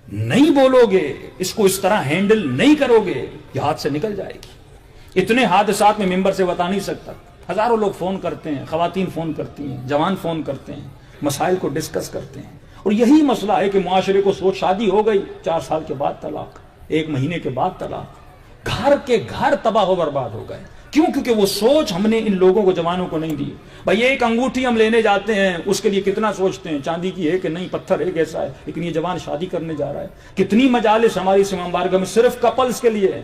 نہیں بولو گے، اس کو اس طرح ہینڈل نہیں کرو گے، یہ ہاتھ سے نکل جائے گی۔ اتنے حادثات میں ممبر سے بتا نہیں سکتا، ہزاروں لوگ فون کرتے ہیں، خواتین فون کرتی ہیں، جوان فون کرتے ہیں، مسائل کو ڈسکس کرتے ہیں، اور یہی مسئلہ ہے کہ معاشرے کو سوچ شادی ہو گئی، 4 سال کے بعد طلاق، 1 مہینے کے بعد طلاق، گھر کے گھر تباہ و برباد ہو گئے۔ کیوں؟ کیونکہ وہ سوچ ہم نے ان لوگوں کو، جوانوں کو نہیں دی۔ بھائی ایک انگوٹھی ہم لینے جاتے ہیں، اس کے لیے کتنا سوچتے ہیں، چاندی کی ہے کہ نہیں، پتھر ہے کیسا ہے، لیکن یہ جوان شادی کرنے جا رہا ہے۔ کتنی مجالس ہماری امام بارگاہ میں صرف کپلز کے لیے ہے،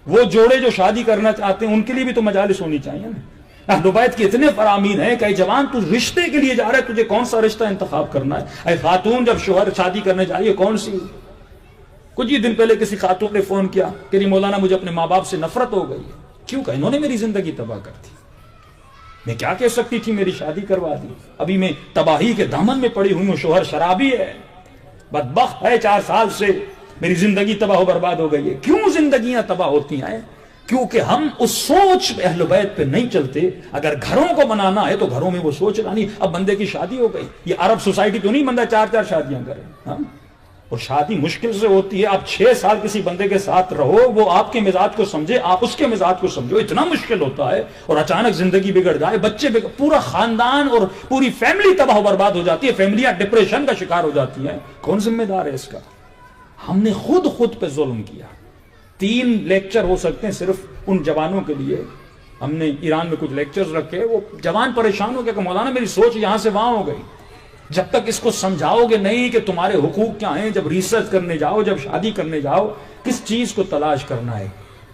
وہ جوڑے جو شادی کرنا چاہتے ہیں ان کے لیے بھی تو مجالس ہونی چاہیے نا۔ اہل بیت کے اتنے فرامین ہیں کہ اے جوان تو رشتے کے لیے جا رہا ہے، تجھے کون سا رشتہ انتخاب کرنا ہے۔ اے خاتون جب شوہر شادی کرنے جا رہی ہے، کون سی؟ کچھ ہی دن پہلے کسی خاتون نے فون کیا کہ مولانا مجھے اپنے ماں باپ سے نفرت ہو گئی ہے۔ کیوں؟ کہ انہوں نے میری زندگی تباہ کر دی، میں کیا کہہ سکتی تھی، میری شادی کروا دی، ابھی میں تباہی کے دامن میں پڑی ہوئی ہوں، شوہر شرابی ہے، بدبخت ہے، 4 سال سے میری زندگی تباہ و برباد ہو گئی ہے۔ کیوں زندگیاں تباہ ہوتی ہیں؟ کیونکہ ہم اس سوچ پہ اہل بیت پہ نہیں چلتے۔ اگر گھروں کو بنانا ہے تو گھروں میں وہ سوچ لانی۔ اب بندے کی شادی ہو گئی، یہ عرب سوسائٹی تو نہیں بندہ 4 شادیاں کرے، ہاں، اور شادی مشکل سے ہوتی ہے۔ آپ 6 سال کسی بندے کے ساتھ رہو، وہ آپ کے مزاج کو سمجھے، آپ اس کے مزاج کو سمجھو، اتنا مشکل ہوتا ہے، اور اچانک زندگی بگڑ جائے، بچے پورا خاندان اور پوری فیملی تباہ و برباد ہو جاتی ہے، فیملیاں ڈپریشن کا شکار ہو جاتی ہیں۔ کون ذمہ دار ہے اس کا؟ ہم نے خود پہ ظلم کیا۔ 3 لیکچر ہو سکتے ہیں صرف ان جوانوں کے لیے، ہم نے ایران میں کچھ لیکچرز رکھے، وہ جوان پریشان ہو گیا کہ مولانا میری سوچ یہاں سے وہاں ہو گئی۔ جب تک اس کو سمجھاؤ گے نہیں کہ تمہارے حقوق کیا ہیں، جب ریسرچ کرنے جاؤ، جب شادی کرنے جاؤ، کس چیز کو تلاش کرنا ہے۔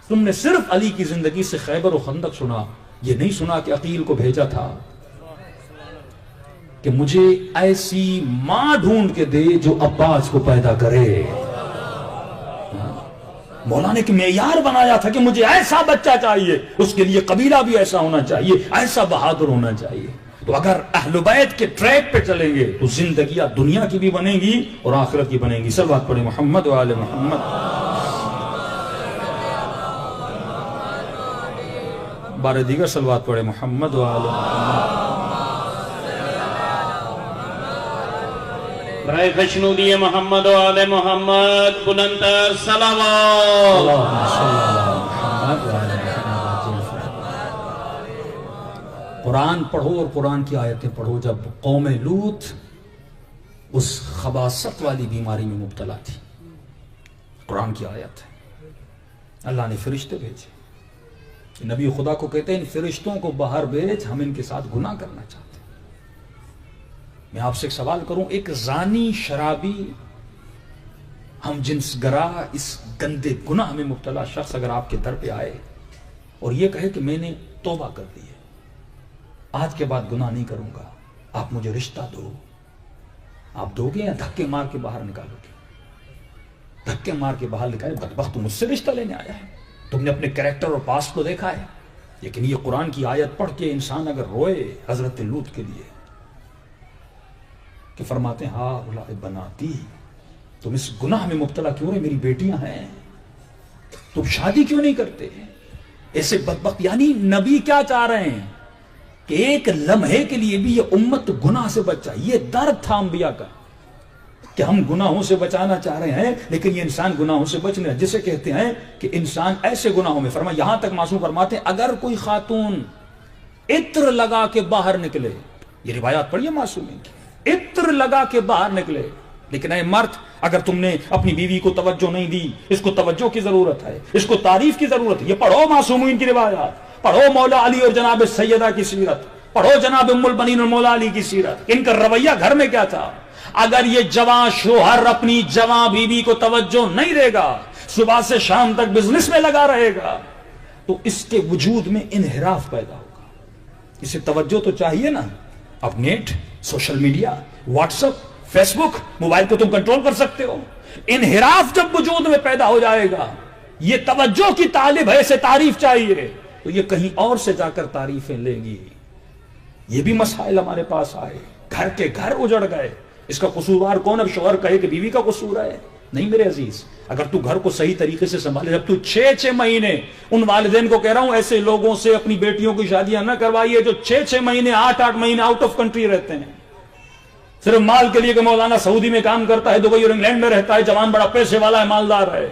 تم نے صرف علی کی زندگی سے خیبر و خندق سنا، یہ نہیں سنا کہ عقیل کو بھیجا تھا کہ مجھے ایسی ماں ڈھونڈ کے دے جو عباس کو پیدا کرے۔ مولانا کے معیار بنایا تھا کہ مجھے ایسا بچہ چاہیے، اس کے لیے قبیلہ بھی ایسا ہونا چاہیے، ایسا بہادر ہونا چاہیے۔ تو اگر اہل بیت کے ٹریک پہ چلیں گے تو زندگیاں دنیا کی بھی بنیں گی اور آخرت کی بنیں گی۔ صلوات پڑھیں محمد و آل محمد۔ بارے دیگر صلوات پڑھیں محمد و آل محمد۔ برائے خشنودی محمد و آل محمد بلند تر صلوات. اللہم صلی علی محمد و آل محمد. قرآن پڑھو اور قرآن کی آیتیں پڑھو. جب قوم لوط اس خباثت والی بیماری میں مبتلا تھی، قرآن کی آیت ہے، اللہ نے فرشتے بھیجے. نبی خدا کو کہتے ہیں ان فرشتوں کو باہر بھیج، ہم ان کے ساتھ گناہ کرنا چاہتے ہیں. میں آپ سے ایک سوال کروں، ایک زانی، شرابی، ہم جنس گرا، اس گندے گناہ میں مبتلا شخص اگر آپ کے در پہ آئے اور یہ کہے کہ میں نے توبہ کر دی ہے، آج کے بعد گناہ نہیں کروں گا، آپ مجھے رشتہ دو، آپ دو گے یا دھکے مار کے باہر نکالو گے؟ دھکے مار کے باہر نکالے، بدبخت تو مجھ سے رشتہ لینے آیا ہے، تم نے اپنے کریکٹر اور پاس کو دیکھا ہے. لیکن یہ قرآن کی آیت پڑھ کے انسان اگر روئے حضرت لوط کے لیے کہ فرماتے ہیں ہاں اولاد بناتی، تم اس گناہ میں مبتلا کیوں رہے؟ میری بیٹیاں ہیں، تم شادی کیوں نہیں کرتے؟ ایسے بدبخت. یعنی نبی کیا چاہ رہے ہیں کہ ایک لمحے کے لیے بھی یہ امت گناہ سے بچ جائے. یہ درد تھا انبیاء کا کہ ہم گناہوں سے بچانا چاہ رہے ہیں، لیکن یہ انسان گناہوں سے بچ نہیں رہا، جسے کہتے ہیں کہ انسان ایسے گناہوں میں فرما. یہاں تک معصوم فرماتے ہیں اگر کوئی خاتون عطر لگا کے باہر نکلے، یہ روایات پڑھیے معصومین کی، عطر لگا کے باہر نکلے، لیکن اے مرد اگر تم نے اپنی بیوی کو توجہ نہیں دی، اس کو توجہ کی ضرورت ہے، اس کو تعریف کی ضرورت ہے. یہ پڑھو معصومین کی روایات، پڑھو مولا علی اور جناب سیدہ کی سیرت، پڑھو جناب ام البنین اور مولا علی کی سیرت. ان کا رویہ گھر میں کیا تھا؟ اگر یہ جوان شوہر اپنی جوان بیوی کو توجہ نہیں دے گا، صبح سے شام تک بزنس میں لگا رہے گا، تو اس کے وجود میں انحراف پیدا ہوگا. اسے توجہ تو چاہیے نا. اب net, social media, WhatsApp, Facebook, mobile کو تم کنٹرول کر سکتے ہو. انحراف جب وجود میں پیدا ہو جائے گا، یہ توجہ کی طالب ہے، اسے تعریف چاہیے، تو یہ کہیں اور سے جا کر تعریفیں لے گی. یہ بھی مسائل ہمارے پاس آئے، گھر کے گھر اجڑ گئے. اس کا قصوروار کون؟ اب شوہر کہے کہ بیوی کا قصور ہے. نہیں میرے عزیز، اگر تو گھر کو صحیح طریقے سے سنبھالے، جب تو 6 مہینے، ان والدین کو کہہ رہا ہوں ایسے لوگوں سے اپنی بیٹیوں کی شادیاں نہ کروائیے جو 6 مہینے 8 مہینے آؤٹ آف کنٹری رہتے ہیں، صرف مال کے لیے کہ مولانا سعودی میں کام کرتا ہے، دبئی اور انگلینڈ میں رہتا ہے، جوان بڑا پیسے والا ہے، مالدار ہے.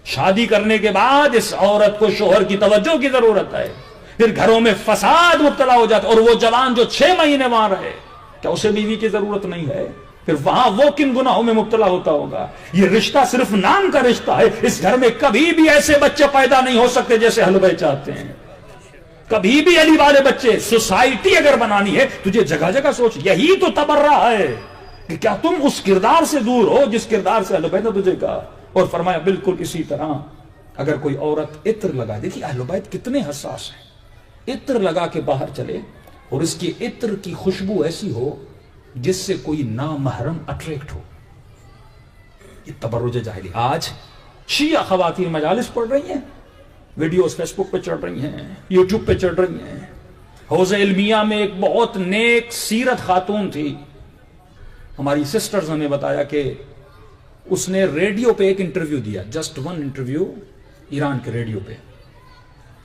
شادی کرنے کے بعد اس عورت کو شوہر کی توجہ کی ضرورت ہے. پھر گھروں میں فساد مبتلا ہو جاتا ہے، اور وہ جوان جو 6 مہینے وہاں رہے، کیا اسے بیوی کی ضرورت نہیں ہے؟ پھر وہاں وہ کن گناہوں میں مبتلا ہوتا ہوگا؟ یہ رشتہ صرف نام کا رشتہ ہے. اس گھر میں کبھی بھی ایسے بچے پیدا نہیں ہو سکتے جیسے اہل بیت چاہتے ہیں. کبھی بھی علی والے بچے. سوسائٹی اگر بنانی ہے تجھے جگہ جگہ سوچ. یہی تو تبرہ ہے کہ کیا تم اس کردار سے دور ہو جس کردار سے اہل بیت نے تجھے کہا. اور فرمایا بالکل اسی طرح اگر کوئی عورت عطر لگا، دیکھیے اہل بیت کتنے حساس ہیں، عطر لگا کے باہر چلے اور اس کی عطر کی خوشبو ایسی ہو جس سے کوئی نامحرم اٹریکٹ ہو. یہ تبرج جاہلی. آج شیعہ خواتین مجالس پڑھ رہی ہیں، ویڈیوز فیس بک پہ چڑھ رہی ہیں، یوٹیوب پہ چڑھ رہی ہیں. حوض علمیہ میں ایک بہت نیک سیرت خاتون تھی، ہماری سسٹرز ہمیں بتایا کہ اس نے ریڈیو پہ ایک انٹرویو دیا، جسٹ 1 انٹرویو ایران کے ریڈیو پہ.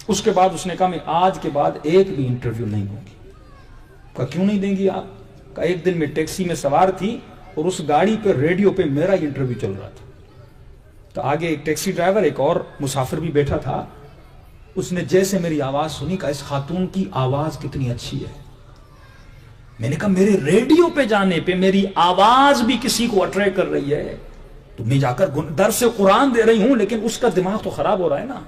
اس کے بعد اس نے کہا میں آج کے بعد ایک بھی انٹرویو نہیں دوں گی. کہا کیوں نہیں دیں گی آپ؟ کہا ایک دن میں ٹیکسی میں سوار تھی اور اس گاڑی پہ ریڈیو پہ میرا ہی انٹرویو چل رہا تھا. تو آگے ایک ٹیکسی ڈرائیور، ایک اور مسافر بھی بیٹھا تھا. اس نے جیسے میری آواز سنی کہا اس خاتون کی آواز کتنی اچھی ہے. میں نے کہا میرے ریڈیو پہ جانے پہ میری آواز بھی کسی کو اٹریکٹ کر رہی ہے تو میں جا کر درس قرآن دے رہی ہوں، لیکن اس کا دماغ تو خراب ہو رہا ہے نا.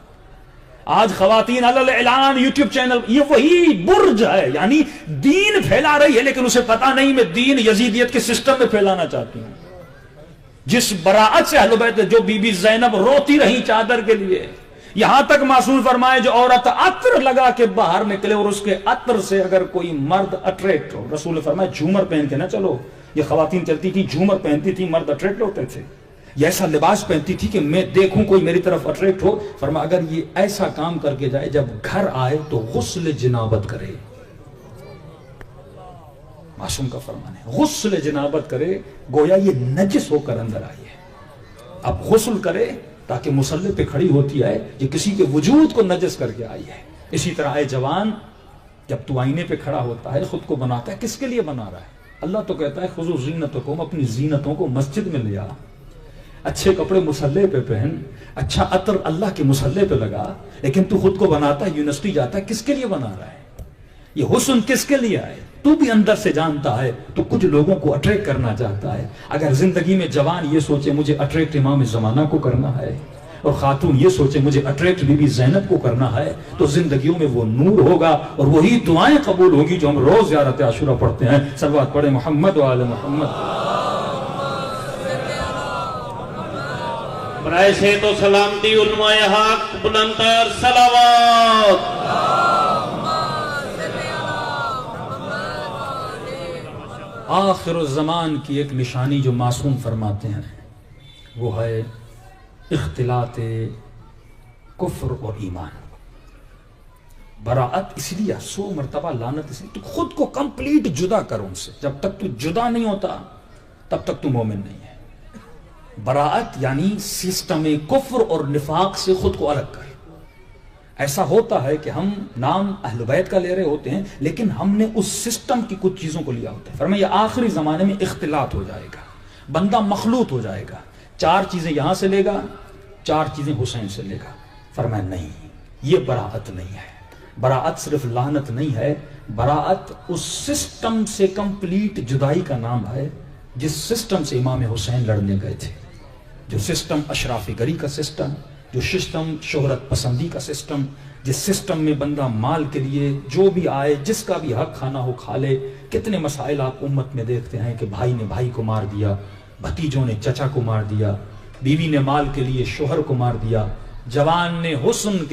آج خواتین علی الاعلان یوٹیوب چینل، یہ وہی برج ہے، یعنی دین پھیلا رہی ہے لیکن اسے پتا نہیں میں دین یزیدیت کے سسٹم میں پھیلانا چاہتی ہوں. جس براعت سے اہل بیت، جو بی بی زینب روتی رہی چادر کے لیے، یہاں تک معصوم فرمائے جو عورت عطر لگا کے باہر نکلے اور اس کے عطر سے اگر کوئی مرد اٹریکٹ ہو، رسول فرمائے جھومر پہن کے نہ چلو. یہ خواتین چلتی تھی جھومر پہنتی تھی، مرد اٹریکٹ ہوتے تھے. یہ ایسا لباس پہنتی تھی کہ میں دیکھوں کوئی میری طرف اٹریکٹ ہو. فرمایا اگر یہ ایسا کام کر کے جائے جب گھر آئے تو غسل جنابت کرے. معصوم کا فرمان ہے غسل جنابت کرے، گویا یہ نجس ہو کر اندر آئی ہے. اب غسل کرے تاکہ مصلی پہ کھڑی ہوتی ہے، یہ کسی کے وجود کو نجس کر کے آئی ہے. اسی طرح اے جوان، جب تو آئینے پہ کھڑا ہوتا ہے خود کو بناتا ہے، کس کے لیے بنا رہا ہے؟ اللہ تو کہتا ہے خذوا زینتکم، اپنی زینتوں کو مسجد میں لے آ، اچھے کپڑے مصلے پہ پہن، اچھا عطر اللہ کے مصلے پہ لگا، لیکن تو خود کو بناتا ہے، یونیورسٹی جاتا ہے، کس کے لیے بنا رہا ہے؟ یہ حسن کس کے لیے آئے؟ تو بھی اندر سے جانتا ہے، تو کچھ لوگوں کو اٹریکٹ کرنا چاہتا ہے۔ اگر زندگی میں جوان یہ سوچے مجھے اٹریکٹ امام زمانہ کو کرنا ہے، اور خاتون یہ سوچے مجھے اٹریکٹ بی بی زینب کو کرنا ہے، تو زندگیوں میں وہ نور ہوگا اور وہی دعائیں قبول ہوگی جو ہم روز زیارت عاشورہ پڑھتے ہیں۔ صلوات پڑھیں محمد و آل محمد۔ برائے سے تو سلامتی علماء حق بلندتر صلوات۔ آخر الزمان کی ایک نشانی جو معصوم فرماتے ہیں وہ ہے اختلاط کفر اور ایمان۔ براءت اس لیے 100 مرتبہ لعنت اس لیے تو خود کو کمپلیٹ جدا کر ان سے، جب تک تو جدا نہیں ہوتا تب تک تو مومن نہیں ہے۔ براءت یعنی سسٹم کفر اور نفاق سے خود کو الگ کر۔ ایسا ہوتا ہے کہ ہم نام اہل بیت کا لے رہے ہوتے ہیں لیکن ہم نے اس سسٹم کی کچھ چیزوں کو لیا ہوتا ہے۔ فرمایا آخری زمانے میں اختلاط ہو جائے گا، بندہ مخلوط ہو جائے گا، 4 چیزیں یہاں سے لے گا، 4 چیزیں حسین سے لے گا۔ فرمایا نہیں، یہ براءت نہیں ہے۔ براءت صرف لعنت نہیں ہے، براءت اس سسٹم سے کمپلیٹ جدائی کا نام ہے جس سسٹم سے امام حسین لڑنے گئے تھے، جو سسٹم اشراف گری کا سسٹم، جو سسٹم شہرت پسندی کا سسٹم، جس سسٹم میں بندہ مال کے لیے جو بھی آئے جس کا بھی حق کھانا ہو کھا لے۔ کتنے مسائل آپ امت میں دیکھتے ہیں کہ بھائی نے بھائی کو مار دیا، بھتیجوں نے چچا کو مار دیا، بیوی نے مال کے لیے شوہر کو مار دیا، جوان نے حسن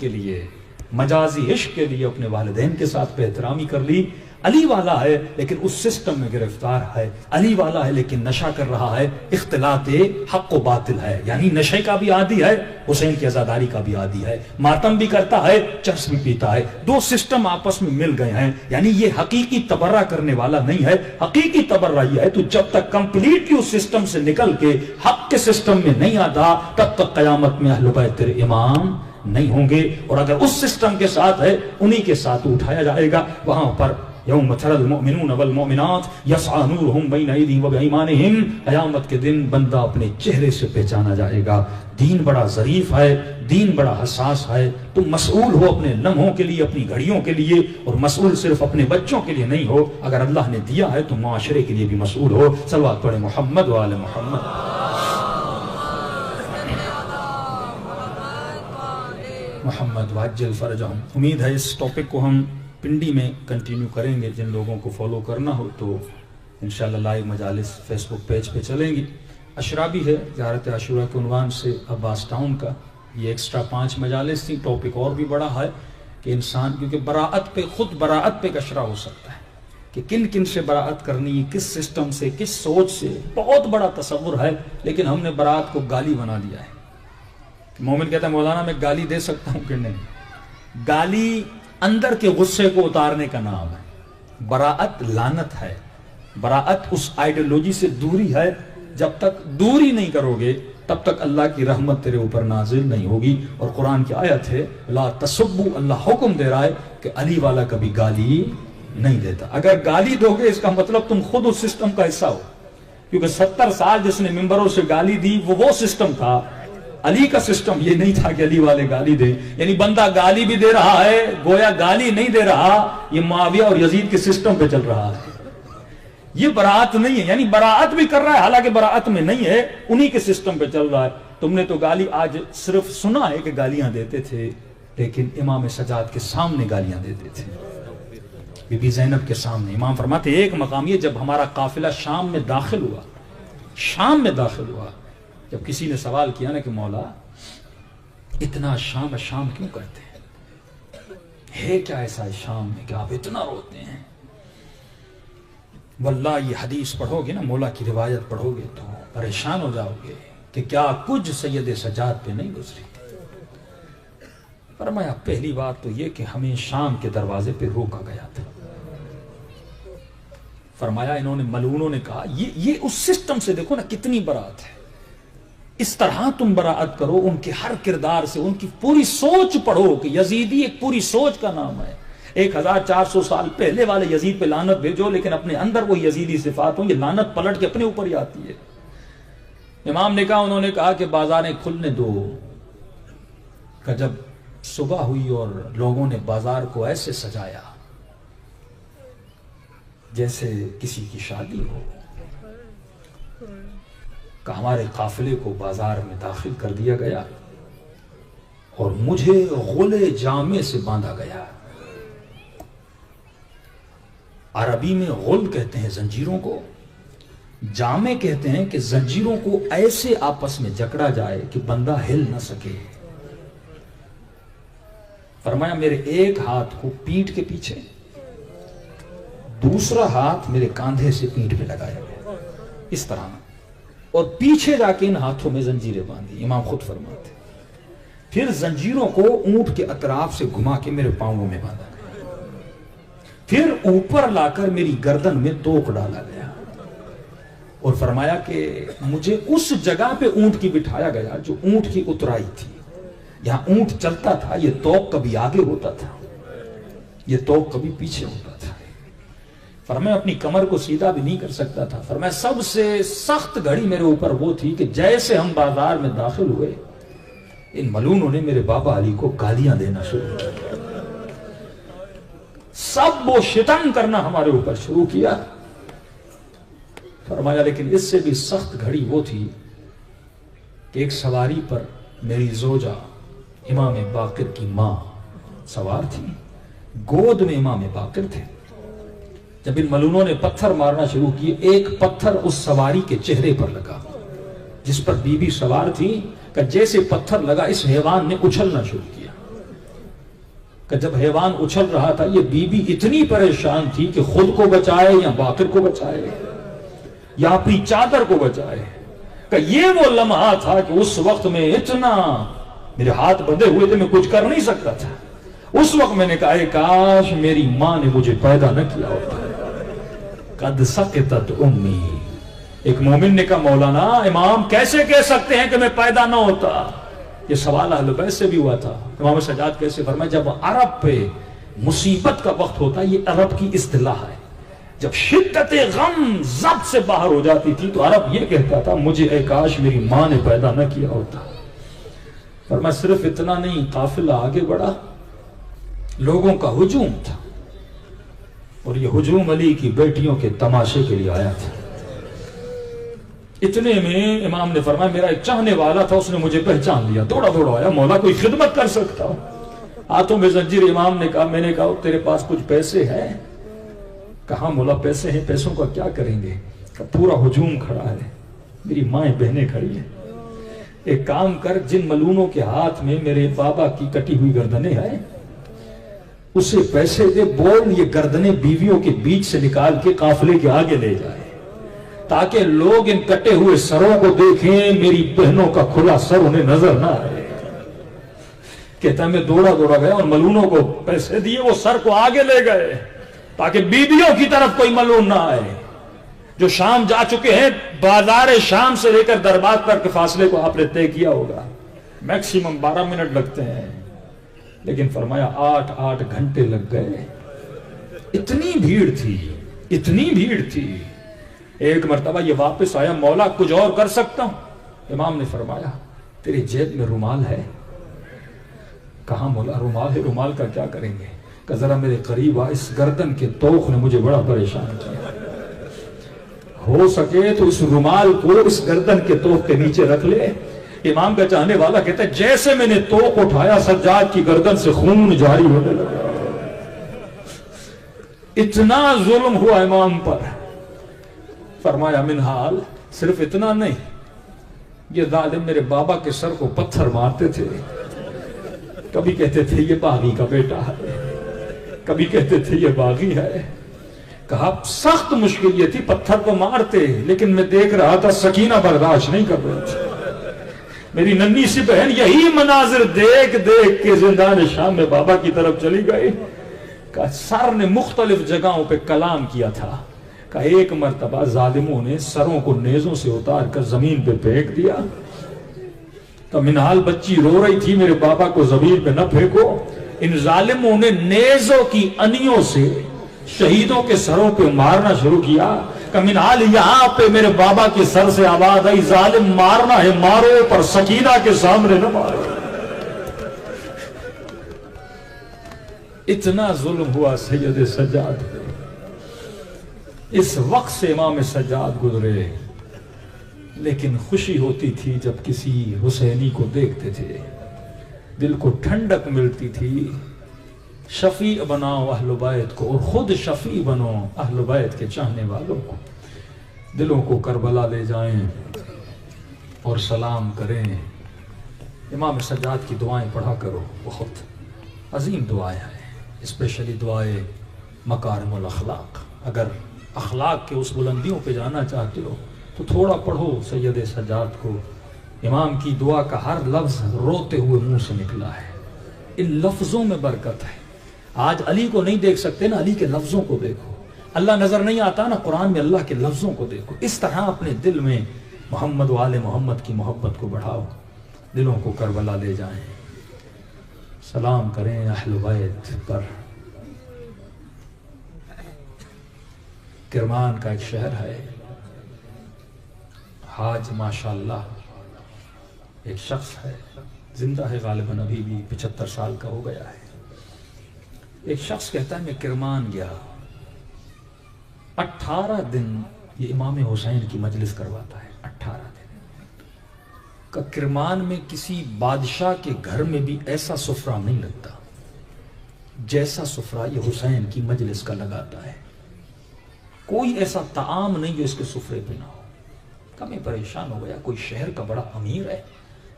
کے لیے مجازی عشق کے لیے اپنے والدین کے ساتھ بے احترامی کر لی۔ علی والا ہے لیکن اس سسٹم میں گرفتار ہے، علی والا ہے لیکن نشہ کر رہا ہے، اختلاط حق و باطل ہے، یعنی نشے کا بھی عادی ہے، حسین کی عزاداری کا بھی عادی ہے، ماتم بھی کرتا ہے، چرس بھی پیتا ہے۔ 2 سسٹم آپس میں مل گئے ہیں، یعنی یہ حقیقی تبرہ کرنے والا نہیں ہے۔ حقیقی تبرہ یہ ہے تو جب تک کمپلیٹلی اس سسٹم سے نکل کے حق کے سسٹم میں نہیں آتا تب تک قیامت میں اہل بیت تیرے امام نہیں ہوں گے، اور اگر اس سسٹم کے ساتھ ہے انہی کے ساتھ اٹھایا جائے گا۔ وہاں پر یوم تری المؤمنون والمؤمنات یسعی نورہم بین ایدیہم وبایمانہم، قیامت کے دن بندہ اپنے چہرے سے پہچانا جائے گا۔ دین بڑا ظریف ہے، دین بڑا حساس ہے، تم مسئول ہو اپنے لمحوں کے لیے، اپنی گھڑیوں کے لیے، اور مسئول صرف اپنے بچوں کے لیے نہیں ہو، اگر اللہ نے دیا ہے تو معاشرے کے لیے بھی مسئول ہو۔ صلوات پڑھیں محمد و آل محمد۔ محمد وعجل فرجہم۔ امید ہے اس ٹاپک کو ہم پنڈی میں کنٹینیو کریں گے، جن لوگوں کو فالو کرنا ہو تو انشاءاللہ لائیو مجالس فیس بک پیج پہ چلیں گی۔ اشرا بھی ہے زیارت عاشورہ کے عنوان سے عباس ٹاؤن کا، یہ ایکسٹرا 5 مجالس تھی۔ ٹاپک اور بھی بڑا ہے کہ انسان، کیونکہ براءت پہ، خود براءت پہ ایک اشرا ہو سکتا ہے کہ کن کن سے براءت کرنی، کس سسٹم سے، کس سوچ سے، بہت بڑا تصور ہے، لیکن ہم نے براءت کو گالی بنا دیا ہے۔ مومن کہتا ہے مولانا میں گالی دے سکتا ہوں کہ نہیں؟ گالی اندر کے غصے کو اتارنے کا نام ہے، براءت لعنت ہے۔ براءت اس آئیڈیالوجی سے دوری ہے، جب تک دوری نہیں کرو گے تب تک اللہ کی رحمت تیرے اوپر نازل نہیں ہوگی۔ اور قرآن کی آیت ہے لا تسبوا، اللہ حکم دے رہا ہے کہ علی والا کبھی گالی نہیں دیتا۔ اگر گالی دو گے اس کا مطلب تم خود اس سسٹم کا حصہ ہو، کیونکہ 70 سال جس نے ممبروں سے گالی دی وہ سسٹم تھا۔ علی کا سسٹم یہ نہیں تھا کہ علی والے گالی دیں، یعنی بندہ گالی بھی دے رہا ہے گویا گالی نہیں دے رہا، یہ معاویہ اور یزید کے سسٹم پہ چل رہا ہے۔ یہ براءت نہیں ہے، یعنی براءت بھی کر رہا ہے حالانکہ براءت میں نہیں ہے، انہی کے سسٹم پہ چل رہا ہے۔ تم نے تو گالی آج صرف سنا ہے کہ گالیاں دیتے تھے، لیکن امام سجاد کے سامنے گالیاں دیتے تھے، بی بی زینب کے سامنے۔ امام فرماتے ایک مقام یہ جب ہمارا قافلہ شام میں داخل ہوا، جب کسی نے سوال کیا نا کہ مولا اتنا شام کیوں کرتے ہیں، ہے کیا ایسا شام میں کہ آپ اتنا روتے ہیں؟ واللہ یہ حدیث پڑھو گے نا، مولا کی روایت پڑھو گے تو پریشان ہو جاؤ گے کہ کیا کچھ سید سجاد پہ نہیں گزری۔ فرمایا پہلی بات تو یہ کہ ہمیں شام کے دروازے پہ روکا گیا تھا۔ فرمایا انہوں نے، ملعونوں نے کہا یہ اس سسٹم سے دیکھو نا کتنی برات ہے، اس طرح تم براءت کرو ان کے ہر کردار سے، ان کی پوری سوچ پڑھو کہ یزیدی ایک پوری سوچ کا نام ہے، 1400 سال پہلے والے یزید پہ لعنت بھیجو، لیکن اپنے اندر وہ یزیدی صفات ہوں، یہ لعنت پلٹ کے اپنے اوپر ہی آتی ہے۔ امام نے کہا، انہوں نے کہا کہ بازاریں کھلنے دو۔ کہ جب صبح ہوئی اور لوگوں نے بازار کو ایسے سجایا جیسے کسی کی شادی ہو، کہ ہمارے قافلے کو بازار میں داخل کر دیا گیا اور مجھے غلے جامے سے باندھا گیا۔ عربی میں غل کہتے ہیں زنجیروں کو، جامے کہتے ہیں کہ زنجیروں کو ایسے آپس میں جکڑا جائے کہ بندہ ہل نہ سکے۔ فرمایا میرے ایک ہاتھ کو پیٹھ کے پیچھے، دوسرا ہاتھ میرے کاندھے سے پیٹھ پہ لگایا گیا اس طرح، اور پیچھے جا کے ان ہاتھوں میں زنجیریں باندھی۔ امام خود فرماتے پھر زنجیروں کو اونٹ کے اطراف سے گھما کے میرے پاؤں میں باندھا گیا، پھر اوپر لا کر میری گردن میں توق ڈالا گیا، اور فرمایا کہ مجھے اس جگہ پہ اونٹ کی بٹھایا گیا جو اونٹ کی اترائی تھی۔ یہاں اونٹ چلتا تھا، یہ توق کبھی آگے ہوتا تھا، یہ توق کبھی پیچھے ہوتا تھا۔ فرمایا اپنی کمر کو سیدھا بھی نہیں کر سکتا تھا۔ فرمایا سب سے سخت گھڑی میرے اوپر وہ تھی کہ جیسے ہم بازار میں داخل ہوئے، ان ملونوں نے میرے بابا علی کو گالیاں دینا شروع کیا، سب وہ شتم کرنا ہمارے اوپر شروع کیا۔ فرمایا لیکن اس سے بھی سخت گھڑی وہ تھی کہ ایک سواری پر میری زوجہ امام باقر کی ماں سوار تھی، گود میں امام باقر تھے۔ جب ان ملونوں نے پتھر مارنا شروع کیے، ایک پتھر اس سواری کے چہرے پر لگا جس پر بی بی سوار تھی، کہ جیسے پتھر لگا اس حیوان نے اچھلنا شروع کیا۔ کہ جب حیوان اچھل رہا تھا، یہ بی بی اتنی پریشان تھی کہ خود کو بچائے یا باقر کو بچائے یا اپنی چادر کو بچائے۔ کہ یہ وہ لمحہ تھا کہ اس وقت میں اتنا میرے ہاتھ بندھے ہوئے تھے، میں کچھ کر نہیں سکتا تھا۔ اس وقت میں نے کہا اے کاش میری ماں نے مجھے پیدا نہ کیا ہوتا۔ قد سقطت امی، ایک مومن نے کہا مولانا امام کیسے کہہ سکتے ہیں کہ میں پیدا نہ ہوتا؟ یہ سوال اہل بیت سے بھی ہوا تھا۔ امام سجاد کیسے فرمایا، جب عرب پہ مصیبت کا وقت ہوتا، یہ عرب کی اصطلاح ہے، جب شدت غم ضبط سے باہر ہو جاتی تھی تو عرب یہ کہتا تھا مجھے اے کاش میری ماں نے پیدا نہ کیا ہوتا۔ فرمایا صرف اتنا نہیں، قافلہ آگے بڑھا، لوگوں کا ہجوم تھا، اور یہ ہجوم علی کی بیٹیوں کے تماشے کے لیے آیا تھا۔ اتنے میں امام نے فرمایا میرا ایک چاہنے والا تھا، اس نے مجھے پہچان لیا، دوڑا دوڑا آیا، مولا کوئی خدمت کر سکتا ہوں؟ ہاتھوں میں زنجیر۔ امام نے کہا، میں نے کہا تیرے پاس کچھ پیسے ہیں؟ کہا مولا پیسے ہیں، پیسوں کا کیا کریں گے؟ کہ پورا ہجوم کھڑا ہے، میری مائیں بہنیں کھڑی ہیں، ایک کام کر، جن ملونوں کے ہاتھ میں میرے بابا کی کٹی ہوئی گردنیں ہیں اسے پیسے دے، بول یہ گردنیں بیویوں کے بیچ سے نکال کے قافلے کے آگے لے جائے، تاکہ لوگ ان کٹے ہوئے سروں کو دیکھیں، میری بہنوں کا کھلا سر انہیں نظر نہ آئے۔ کہتا ہے میں دوڑا دوڑا گیا اور ملونوں کو پیسے دیے، وہ سر کو آگے لے گئے تاکہ بیویوں کی طرف کوئی ملون نہ آئے۔ جو شام جا چکے ہیں، بازار شام سے لے کر دربار پر کے فاصلے کو آپ نے طے کیا ہوگا، میکسیمم 12 منٹ لگتے ہیں، لیکن فرمایا 8 گھنٹے لگ گئے۔ اتنی بھیڑ تھی، اتنی بھیڑ تھی۔ ایک مرتبہ یہ واپس آیا، مولا کچھ اور کر سکتا ہوں؟ امام نے فرمایا تیری جیب میں رومال ہے؟ کہاں مولا رومال ہے، رومال کا کیا کریں گے؟ کہ ذرا میرے قریب آ، اس گردن کے توق نے مجھے بڑا پریشان کیا، ہو سکے تو اس رومال کو اس گردن کے توق کے نیچے رکھ لے۔ امام کا چاہنے والا کہتا ہے جیسے میں نے توق اٹھایا، سجاد کی گردن سے خون جاری ہونے لگا۔ اتنا ظلم ہوا امام پر۔ فرمایا منحال صرف اتنا نہیں، یہ ظالم میرے بابا کے سر کو پتھر مارتے تھے، کبھی کہتے تھے یہ باغی کا بیٹا ہے، کبھی کہتے تھے یہ باغی ہے۔ کہا سخت مشکل یہ تھی، پتھر تو مارتے لیکن میں دیکھ رہا تھا سکینہ برداشت نہیں کر رہی تھی۔ میری ننھی سی بہن یہی مناظر دیکھ دیکھ کے زندان شام میں بابا کی طرف چلی گئی۔ کہ سر نے مختلف جگہوں پہ کلام کیا تھا، کہ ایک مرتبہ ظالموں نے سروں کو نیزوں سے اتار کر زمین پہ پھینک دیا۔ تو منہال بچی رو رہی تھی میرے بابا کو زمین پہ نہ پھینکو. ان ظالموں نے نیزوں کی انیوں سے شہیدوں کے سروں پہ مارنا شروع کیا. کہ منہال یہاں پہ میرے بابا کے سر سے آواز آئی ظالم مارنا ہے مارو پر سکینہ کے سامنے نہ مارو. اتنا ظلم ہوا سید سجاد پہ. اس وقت سے امام سجاد گزرے لیکن خوشی ہوتی تھی جب کسی حسینی کو دیکھتے تھے, دل کو ٹھنڈک ملتی تھی. شفیع بناؤ اہل بیت کو اور خود شفیع بنو اہل بیت کے چاہنے والوں کو. دلوں کو کربلا لے جائیں اور سلام کریں. امام سجاد کی دعائیں پڑھا کرو, بہت عظیم دعائیں ہیں, اسپیشلی دعائیں مکارم الاخلاق. اگر اخلاق کے اس بلندیوں پہ جانا چاہتے ہو تو تھوڑا پڑھو سید سجاد کو. امام کی دعا کا ہر لفظ روتے ہوئے منہ سے نکلا ہے. ان لفظوں میں برکت ہے. آج علی کو نہیں دیکھ سکتے نا, علی کے لفظوں کو دیکھو. اللہ نظر نہیں آتا نا, قرآن میں اللہ کے لفظوں کو دیکھو. اس طرح اپنے دل میں محمد و آل محمد کی محبت کو بڑھاؤ, دلوں کو کربلا لے جائیں, سلام کریں اہل بیت پر. کرمان کا ایک شہر ہے, حاج ماشاءاللہ ایک شخص ہے, زندہ ہے غالباً, ابھی بھی 75 سال کا ہو گیا ہے. ایک شخص کہتا ہے میں کرمان گیا, 18 دن یہ امام حسین کی مجلس کرواتا ہے. 18 دن کا کرمان میں کسی بادشاہ کے گھر میں بھی ایسا سفرہ نہیں لگتا جیسا سفرہ یہ حسین کی مجلس کا لگاتا ہے. کوئی ایسا طعام نہیں جو اس کے سفرے پہ نہ ہو. میں پریشان ہو گیا, کوئی شہر کا بڑا امیر ہے,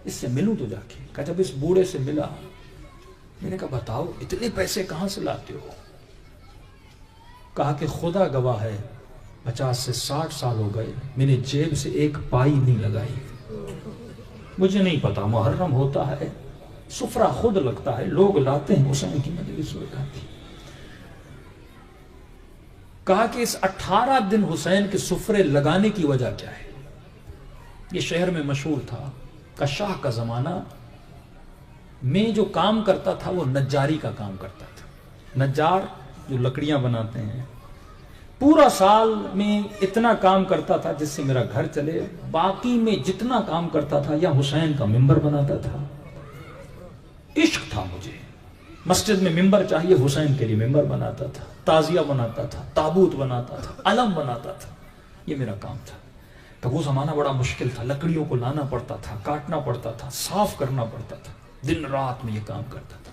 اس سے ملوں تو جا کے. کہا جب اس بوڑھے سے ملا, میں نے کہا بتاؤ اتنے پیسے کہاں سے لاتے ہو؟ کہا کہ خدا گواہ ہے 50 سے 60 سال ہو گئے میں نے جیب سے ایک پائی نہیں لگائی. مجھے نہیں پتا, محرم ہوتا ہے, سفرہ خود لگتا ہے, لوگ لاتے ہیں, حسین کی مجلس ہو جاتی. کہا کہ اس 18 دن حسین کے سفرے لگانے کی وجہ کیا ہے؟ یہ شہر میں مشہور تھا کہ شاہ کا زمانہ میں جو کام کرتا تھا وہ نجاری کا کام کرتا تھا. نجار جو لکڑیاں بناتے ہیں, پورا سال میں اتنا کام کرتا تھا جس سے میرا گھر چلے. باقی میں جتنا کام کرتا تھا یا حسین کا ممبر بناتا تھا. عشق تھا مجھے, مسجد میں ممبر چاہیے, حسین کے لیے ممبر بناتا تھا, تعزیہ بناتا تھا, تابوت بناتا تھا, علم بناتا تھا. یہ میرا کام تھا. کہ وہ زمانہ بڑا مشکل تھا, لکڑیوں کو لانا پڑتا تھا, کاٹنا پڑتا تھا, صاف کرنا پڑتا تھا, دن رات میں یہ کام کرتا تھا.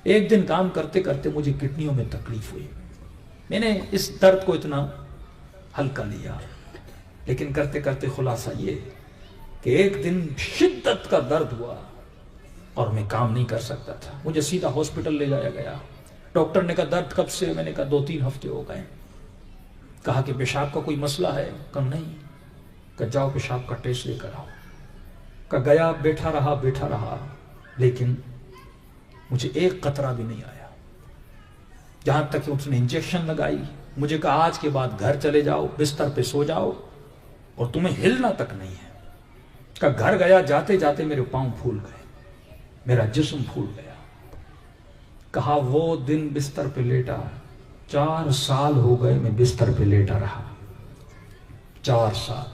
ایک دن کام کرتے کرتے مجھے کڈنیوں میں تکلیف ہوئی. میں نے اس درد کو اتنا ہلکا لیا, لیکن کرتے کرتے خلاصہ یہ کہ ایک دن شدت کا درد ہوا اور میں کام نہیں کر سکتا تھا. مجھے سیدھا ہاسپٹل لے جایا گیا. ڈاکٹر نے کہا درد کب سے؟ میں نے کہا 2-3 ہفتے ہو گئے. کہا کہ پیشاب کا کوئی مسئلہ ہے؟ کہا نہیں. کہ جاؤ پیشاب کا ٹیسٹ لے کر آؤ. کہ گیا, بیٹھا رہا, لیکن مجھے ایک قطرہ بھی نہیں آیا. جہاں تک کہ اس نے انجیکشن لگائی, مجھے کہا آج کے بعد گھر چلے جاؤ, بستر پہ سو جاؤ اور تمہیں ہلنا تک نہیں ہے. کہ گھر گیا, جاتے جاتے میرے پاؤں پھول گئے, میرا جسم پھول گیا. کہا وہ دن بستر پہ لیٹا, 4 سال ہو گئے میں بستر پہ لیٹا رہا. 4 سال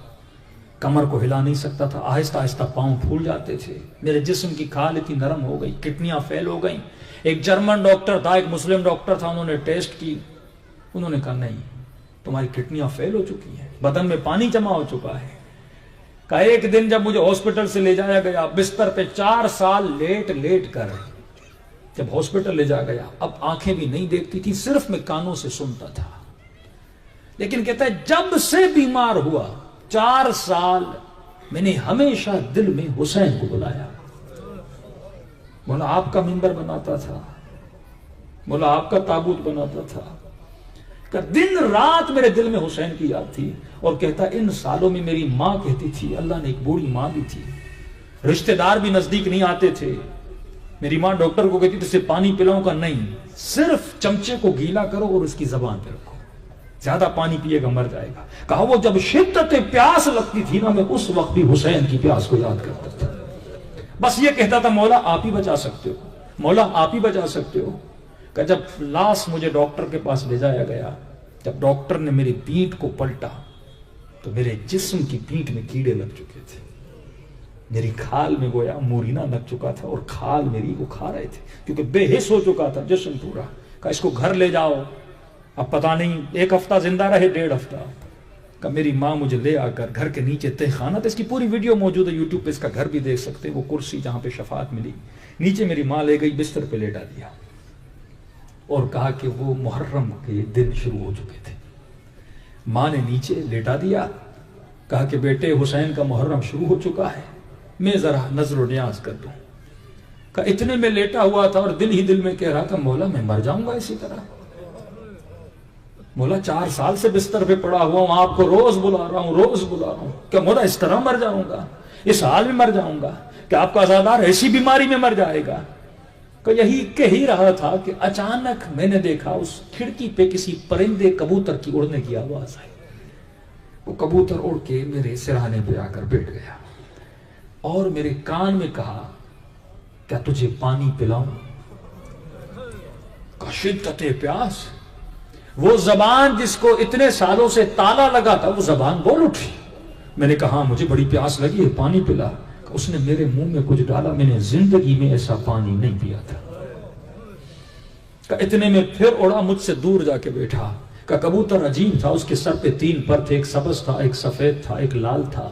کمر کو ہلا نہیں سکتا تھا, آہستہ آہستہ پاؤں پھول جاتے تھے. میرے جسم کی کھال اتنی نرم ہو گئی, کڈنیاں فیل ہو گئیں. ایک جرمن ڈاکٹر تھا, ایک مسلم ڈاکٹر تھا, انہوں نے ٹیسٹ کی, انہوں نے کہا نہیں تمہاری کڈنیاں فیل ہو چکی ہیں, بدن میں پانی جمع ہو چکا ہے. کہا ایک دن جب مجھے ہاسپٹل سے لے جایا گیا, بستر پہ 4 سال لیٹ کر جب ہاسپٹل لے جا گیا, اب آنکھیں بھی نہیں دیکھتی تھی, صرف میں کانوں سے سنتا تھا. لیکن کہتا ہے جب سے بیمار ہوا 4 سال میں نے ہمیشہ دل میں حسین کو بلایا. مولا آپ کا منبر بناتا تھا, مولا آپ کا تابوت بناتا تھا. کہ دن رات میرے دل میں حسین کی یاد تھی. اور کہتا ان سالوں میں میری ماں کہتی تھی, اللہ نے ایک بوڑھی ماں بھی تھی, رشتہ دار بھی نزدیک نہیں آتے تھے. میری ماں ڈاکٹر کو کہتی تھی اسے پانی پلاؤں کا نہیں, صرف چمچے کو گیلا کرو اور اس کی زبان پہ رکھو, زیادہ پانی پیے گا مر جائے گا. کہا وہ جب شدت پیاس لگتی تھی نا, میں اس وقت بھی حسین کی پیاس کو یاد کرتا تھا. بس یہ کہتا تھا مولا آپ ہی بچا سکتے ہو، مولا آپ ہی بچا سکتے ہو. کہ جب لاسٹ مجھے ڈاکٹر کے پاس لے جایا گیا، جب ڈاکٹر نے میری پیٹھ کو پلٹا تو میرے جسم کی پیٹھ میں کیڑے لگ چکے تھے. میری کھال میں گویا مورینا لگ چکا تھا اور کھال میری وہ کھا رہے تھے کیونکہ بے حس ہو چکا تھا جسم پورا. کہ اس کو گھر لے جاؤ. اب پتہ نہیں 1 ہفتہ زندہ رہے 1.5 ہفتہ. کہ میری ماں مجھے لے آ کر گھر کے نیچے تہ خانہ تھا، اس کی پوری ویڈیو موجود ہے یوٹیوب پہ، اس کا گھر بھی دیکھ سکتے ہیں. وہ کرسی جہاں پہ شفاعت ملی، نیچے میری ماں لے گئی، بستر پہ لیٹا دیا اور کہا کہ وہ محرم کے دن شروع ہو چکے تھے. ماں نے نیچے لیٹا دیا، کہا کہ بیٹے حسین کا محرم شروع ہو چکا ہے، میں ذرا نظر و نیاز کر دوں. کہ اتنے میں لیٹا ہوا تھا اور دل ہی دل میں کہہ رہا تھا مولا میں مر جاؤں گا اسی طرح. مولا 4 سال سے بستر پہ پڑا ہوا ہوں، آپ کو روز بلا رہا ہوں، روز بلا رہا ہوں. کہ مولا اس طرح مر جاؤں گا، اس حال میں مر جاؤں گا کہ آپ کا عزادار ایسی بیماری میں مر جائے گا. کہ یہی کہہ ہی رہا تھا کہ اچانک میں نے دیکھا اس کھڑکی پہ کسی پرندے کبوتر کی اڑنے کی آواز آئی. وہ کبوتر اڑ کے میرے سرہانے پہ آ کر بیٹھ گیا اور میرے کان میں کہا کیا تجھے پانی پلاؤں؟ کا شدت پیاس. وہ زبان جس کو اتنے سالوں سے تالا لگا تھا وہ زبان بول اٹھی. میں نے کہا مجھے بڑی پیاس لگی ہے، پانی پلا. اس نے میرے منہ میں کچھ ڈالا، میں نے زندگی میں ایسا پانی نہیں پیا تھا. کہ اتنے میں پھر اڑا مجھ سے دور جا کے بیٹھا. کہ کبوتر عجیب تھا، اس کے سر پہ 3 پر تھے، ایک سبز تھا، ایک سفید تھا، ایک لال تھا.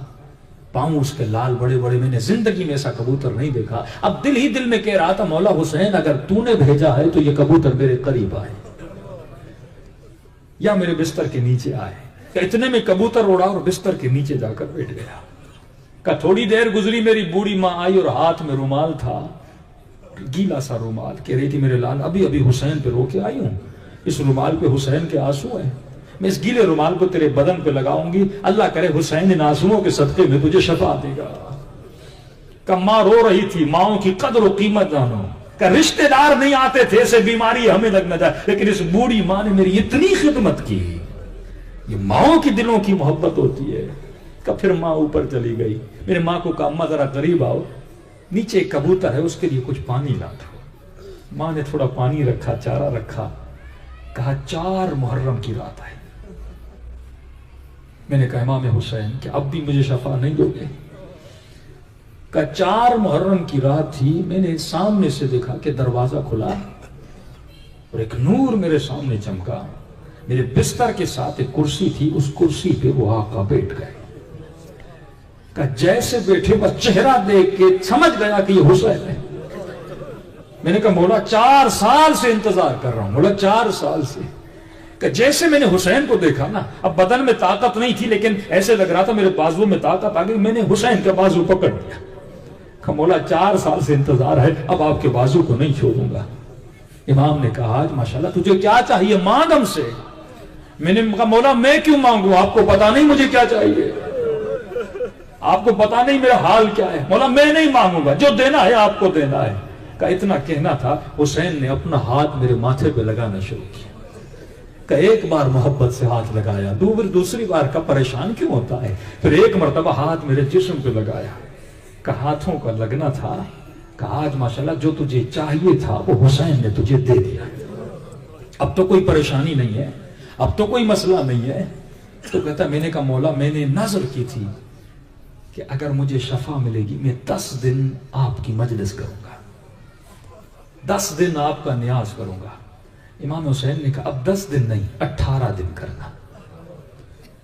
پاؤں اس کے لال بڑے بڑے. میں نے زندگی میں ایسا کبوتر نہیں دیکھا. اب دل ہی دل میں کہہ رہا تھا مولا حسین اگر تو نے بھیجا ہے تو یہ کبوتر میرے قریب آئے یا میرے بستر کے نیچے آئے. کہ اتنے میں کبوتر اڑا اور بستر کے نیچے جا کر بیٹھ گیا. کہ تھوڑی دیر گزری، میری بوڑھی ماں آئی اور ہاتھ میں رومال تھا، گیلا سا رومال. کہہ رہی تھی میرے لال ابھی ابھی حسین پہ رو کے آئی ہوں، اس رومال پہ حسین کے آنسو ہیں، میں اس گیلے رومال کو تیرے بدن پہ لگاؤں گی، اللہ کرے حسین ان آنسوؤں کے صدقے میں تجھے شفا دے گا. کہ ماں رو رہی تھی. ماؤں کی قدر و قیمت جانو. کہ رشتہ دار نہیں آتے تھے، ایسے بیماری ہمیں لگ نہ جائے، لیکن اس بوڑھی ماں نے میری اتنی خدمت کی. یہ ماؤں کی دلوں کی محبت ہوتی ہے. کہ پھر ماں اوپر چلی گئی. میرے ماں کو کہا اماں ذرا قریب آؤ، نیچے ایک کبوتر ہے، اس کے لیے کچھ پانی لا دو. ماں نے تھوڑا پانی رکھا، چارہ رکھا. کہا 4 محرم کی رات ہے. میں نے کہا امام حسین کہ اب بھی مجھے شفا نہیں دو گے؟ کہ 4 محرم کی رات تھی. میں نے سامنے سے دیکھا کہ دروازہ کھلا اور ایک نور میرے سامنے چمکا. میرے بستر کے ساتھ ایک کرسی تھی، اس کرسی پہ وہ آقا بیٹھ گئے. کہ جیسے بیٹھے بس چہرہ دیکھ کے سمجھ گیا کہ یہ حسین ہے. میں نے کہا مولا 4 سال سے انتظار کر رہا ہوں، مولا 4 سال سے. کہ جیسے میں نے حسین کو دیکھا نا، اب بدن میں طاقت نہیں تھی لیکن ایسے لگ رہا تھا میرے بازو میں طاقت آ گئی. میں نے حسین کا بازو پکڑ لیا. کہ مولا 4 سال سے انتظار ہے، اب آپ کے بازو کو نہیں چھوڑوں گا. امام نے کہا آج ماشاءاللہ تجھے کیا چاہیے، مانگ ہم سے. میں نے کہا مولا میں کیوں مانگوں، آپ کو پتا نہیں مجھے کیا چاہیے، آپ کو پتا نہیں میرا حال کیا ہے. مولا میں نہیں مانگوں گا، جو دینا ہے آپ کو دینا ہے. کہ اتنا کہنا تھا، حسین نے اپنا ہاتھ میرے ماتھے پہ لگانا شروع کیا. کہ ایک بار محبت سے ہاتھ لگایا، دوسری بار کا پریشان کیوں ہوتا ہے، پھر ایک مرتبہ ہاتھ میرے جسم پہ لگایا. کہ ہاتھوں کا لگنا تھا. کہ آج ماشاءاللہ جو تجھے چاہیے تھا وہ حسین نے تجھے دے دیا. اب تو کوئی پریشانی نہیں ہے، اب تو کوئی مسئلہ نہیں ہے. تو کہتا میں نے کہا مولا میں نے نظر کی تھی کہ اگر مجھے شفا ملے گی میں 10 دن آپ کی مجلس کروں گا، 10 دن آپ کا نیاز کروں گا. امام حسین نے کہا اب 10 دن نہیں 18 دن کرنا.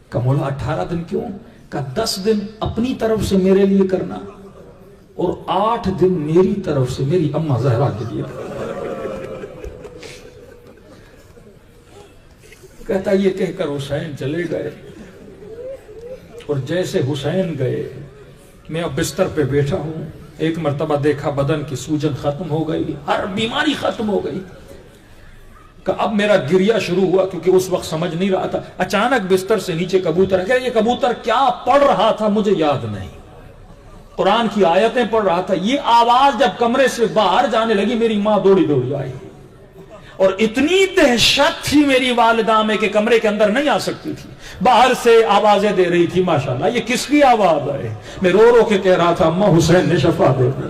کہ مولا 18 دن کیوں؟ کہ 10 دن اپنی طرف سے میرے لیے کرنا اور 8 دن میری طرف سے میری اماں زہرا کے لیے کرنا. کہتا یہ کہہ کر حسین چلے گئے اور جیسے حسین گئے میں اب بستر پہ بیٹھا ہوں. ایک مرتبہ دیکھا بدن کی سوجن ختم ہو گئی، ہر بیماری ختم ہو گئی. کہ اب میرا گریہ شروع ہوا کیونکہ اس وقت سمجھ نہیں رہا تھا. اچانک بستر سے نیچے کبوتر ہے. یہ کبوتر کیا پڑھ رہا تھا مجھے یاد نہیں، قرآن کی آیتیں پڑھ رہا تھا. یہ آواز جب کمرے سے باہر جانے لگی میری ماں دوڑی دوڑی آئی اور اتنی دہشت تھی میری والدہ میں کہ کمرے کے اندر نہیں آ سکتی تھی. باہر سے آوازیں دے رہی تھی ماشاءاللہ یہ کس کی آواز ہے. میں رو رو کے کہہ رہا تھا اماں حسین نے شفا دے دی.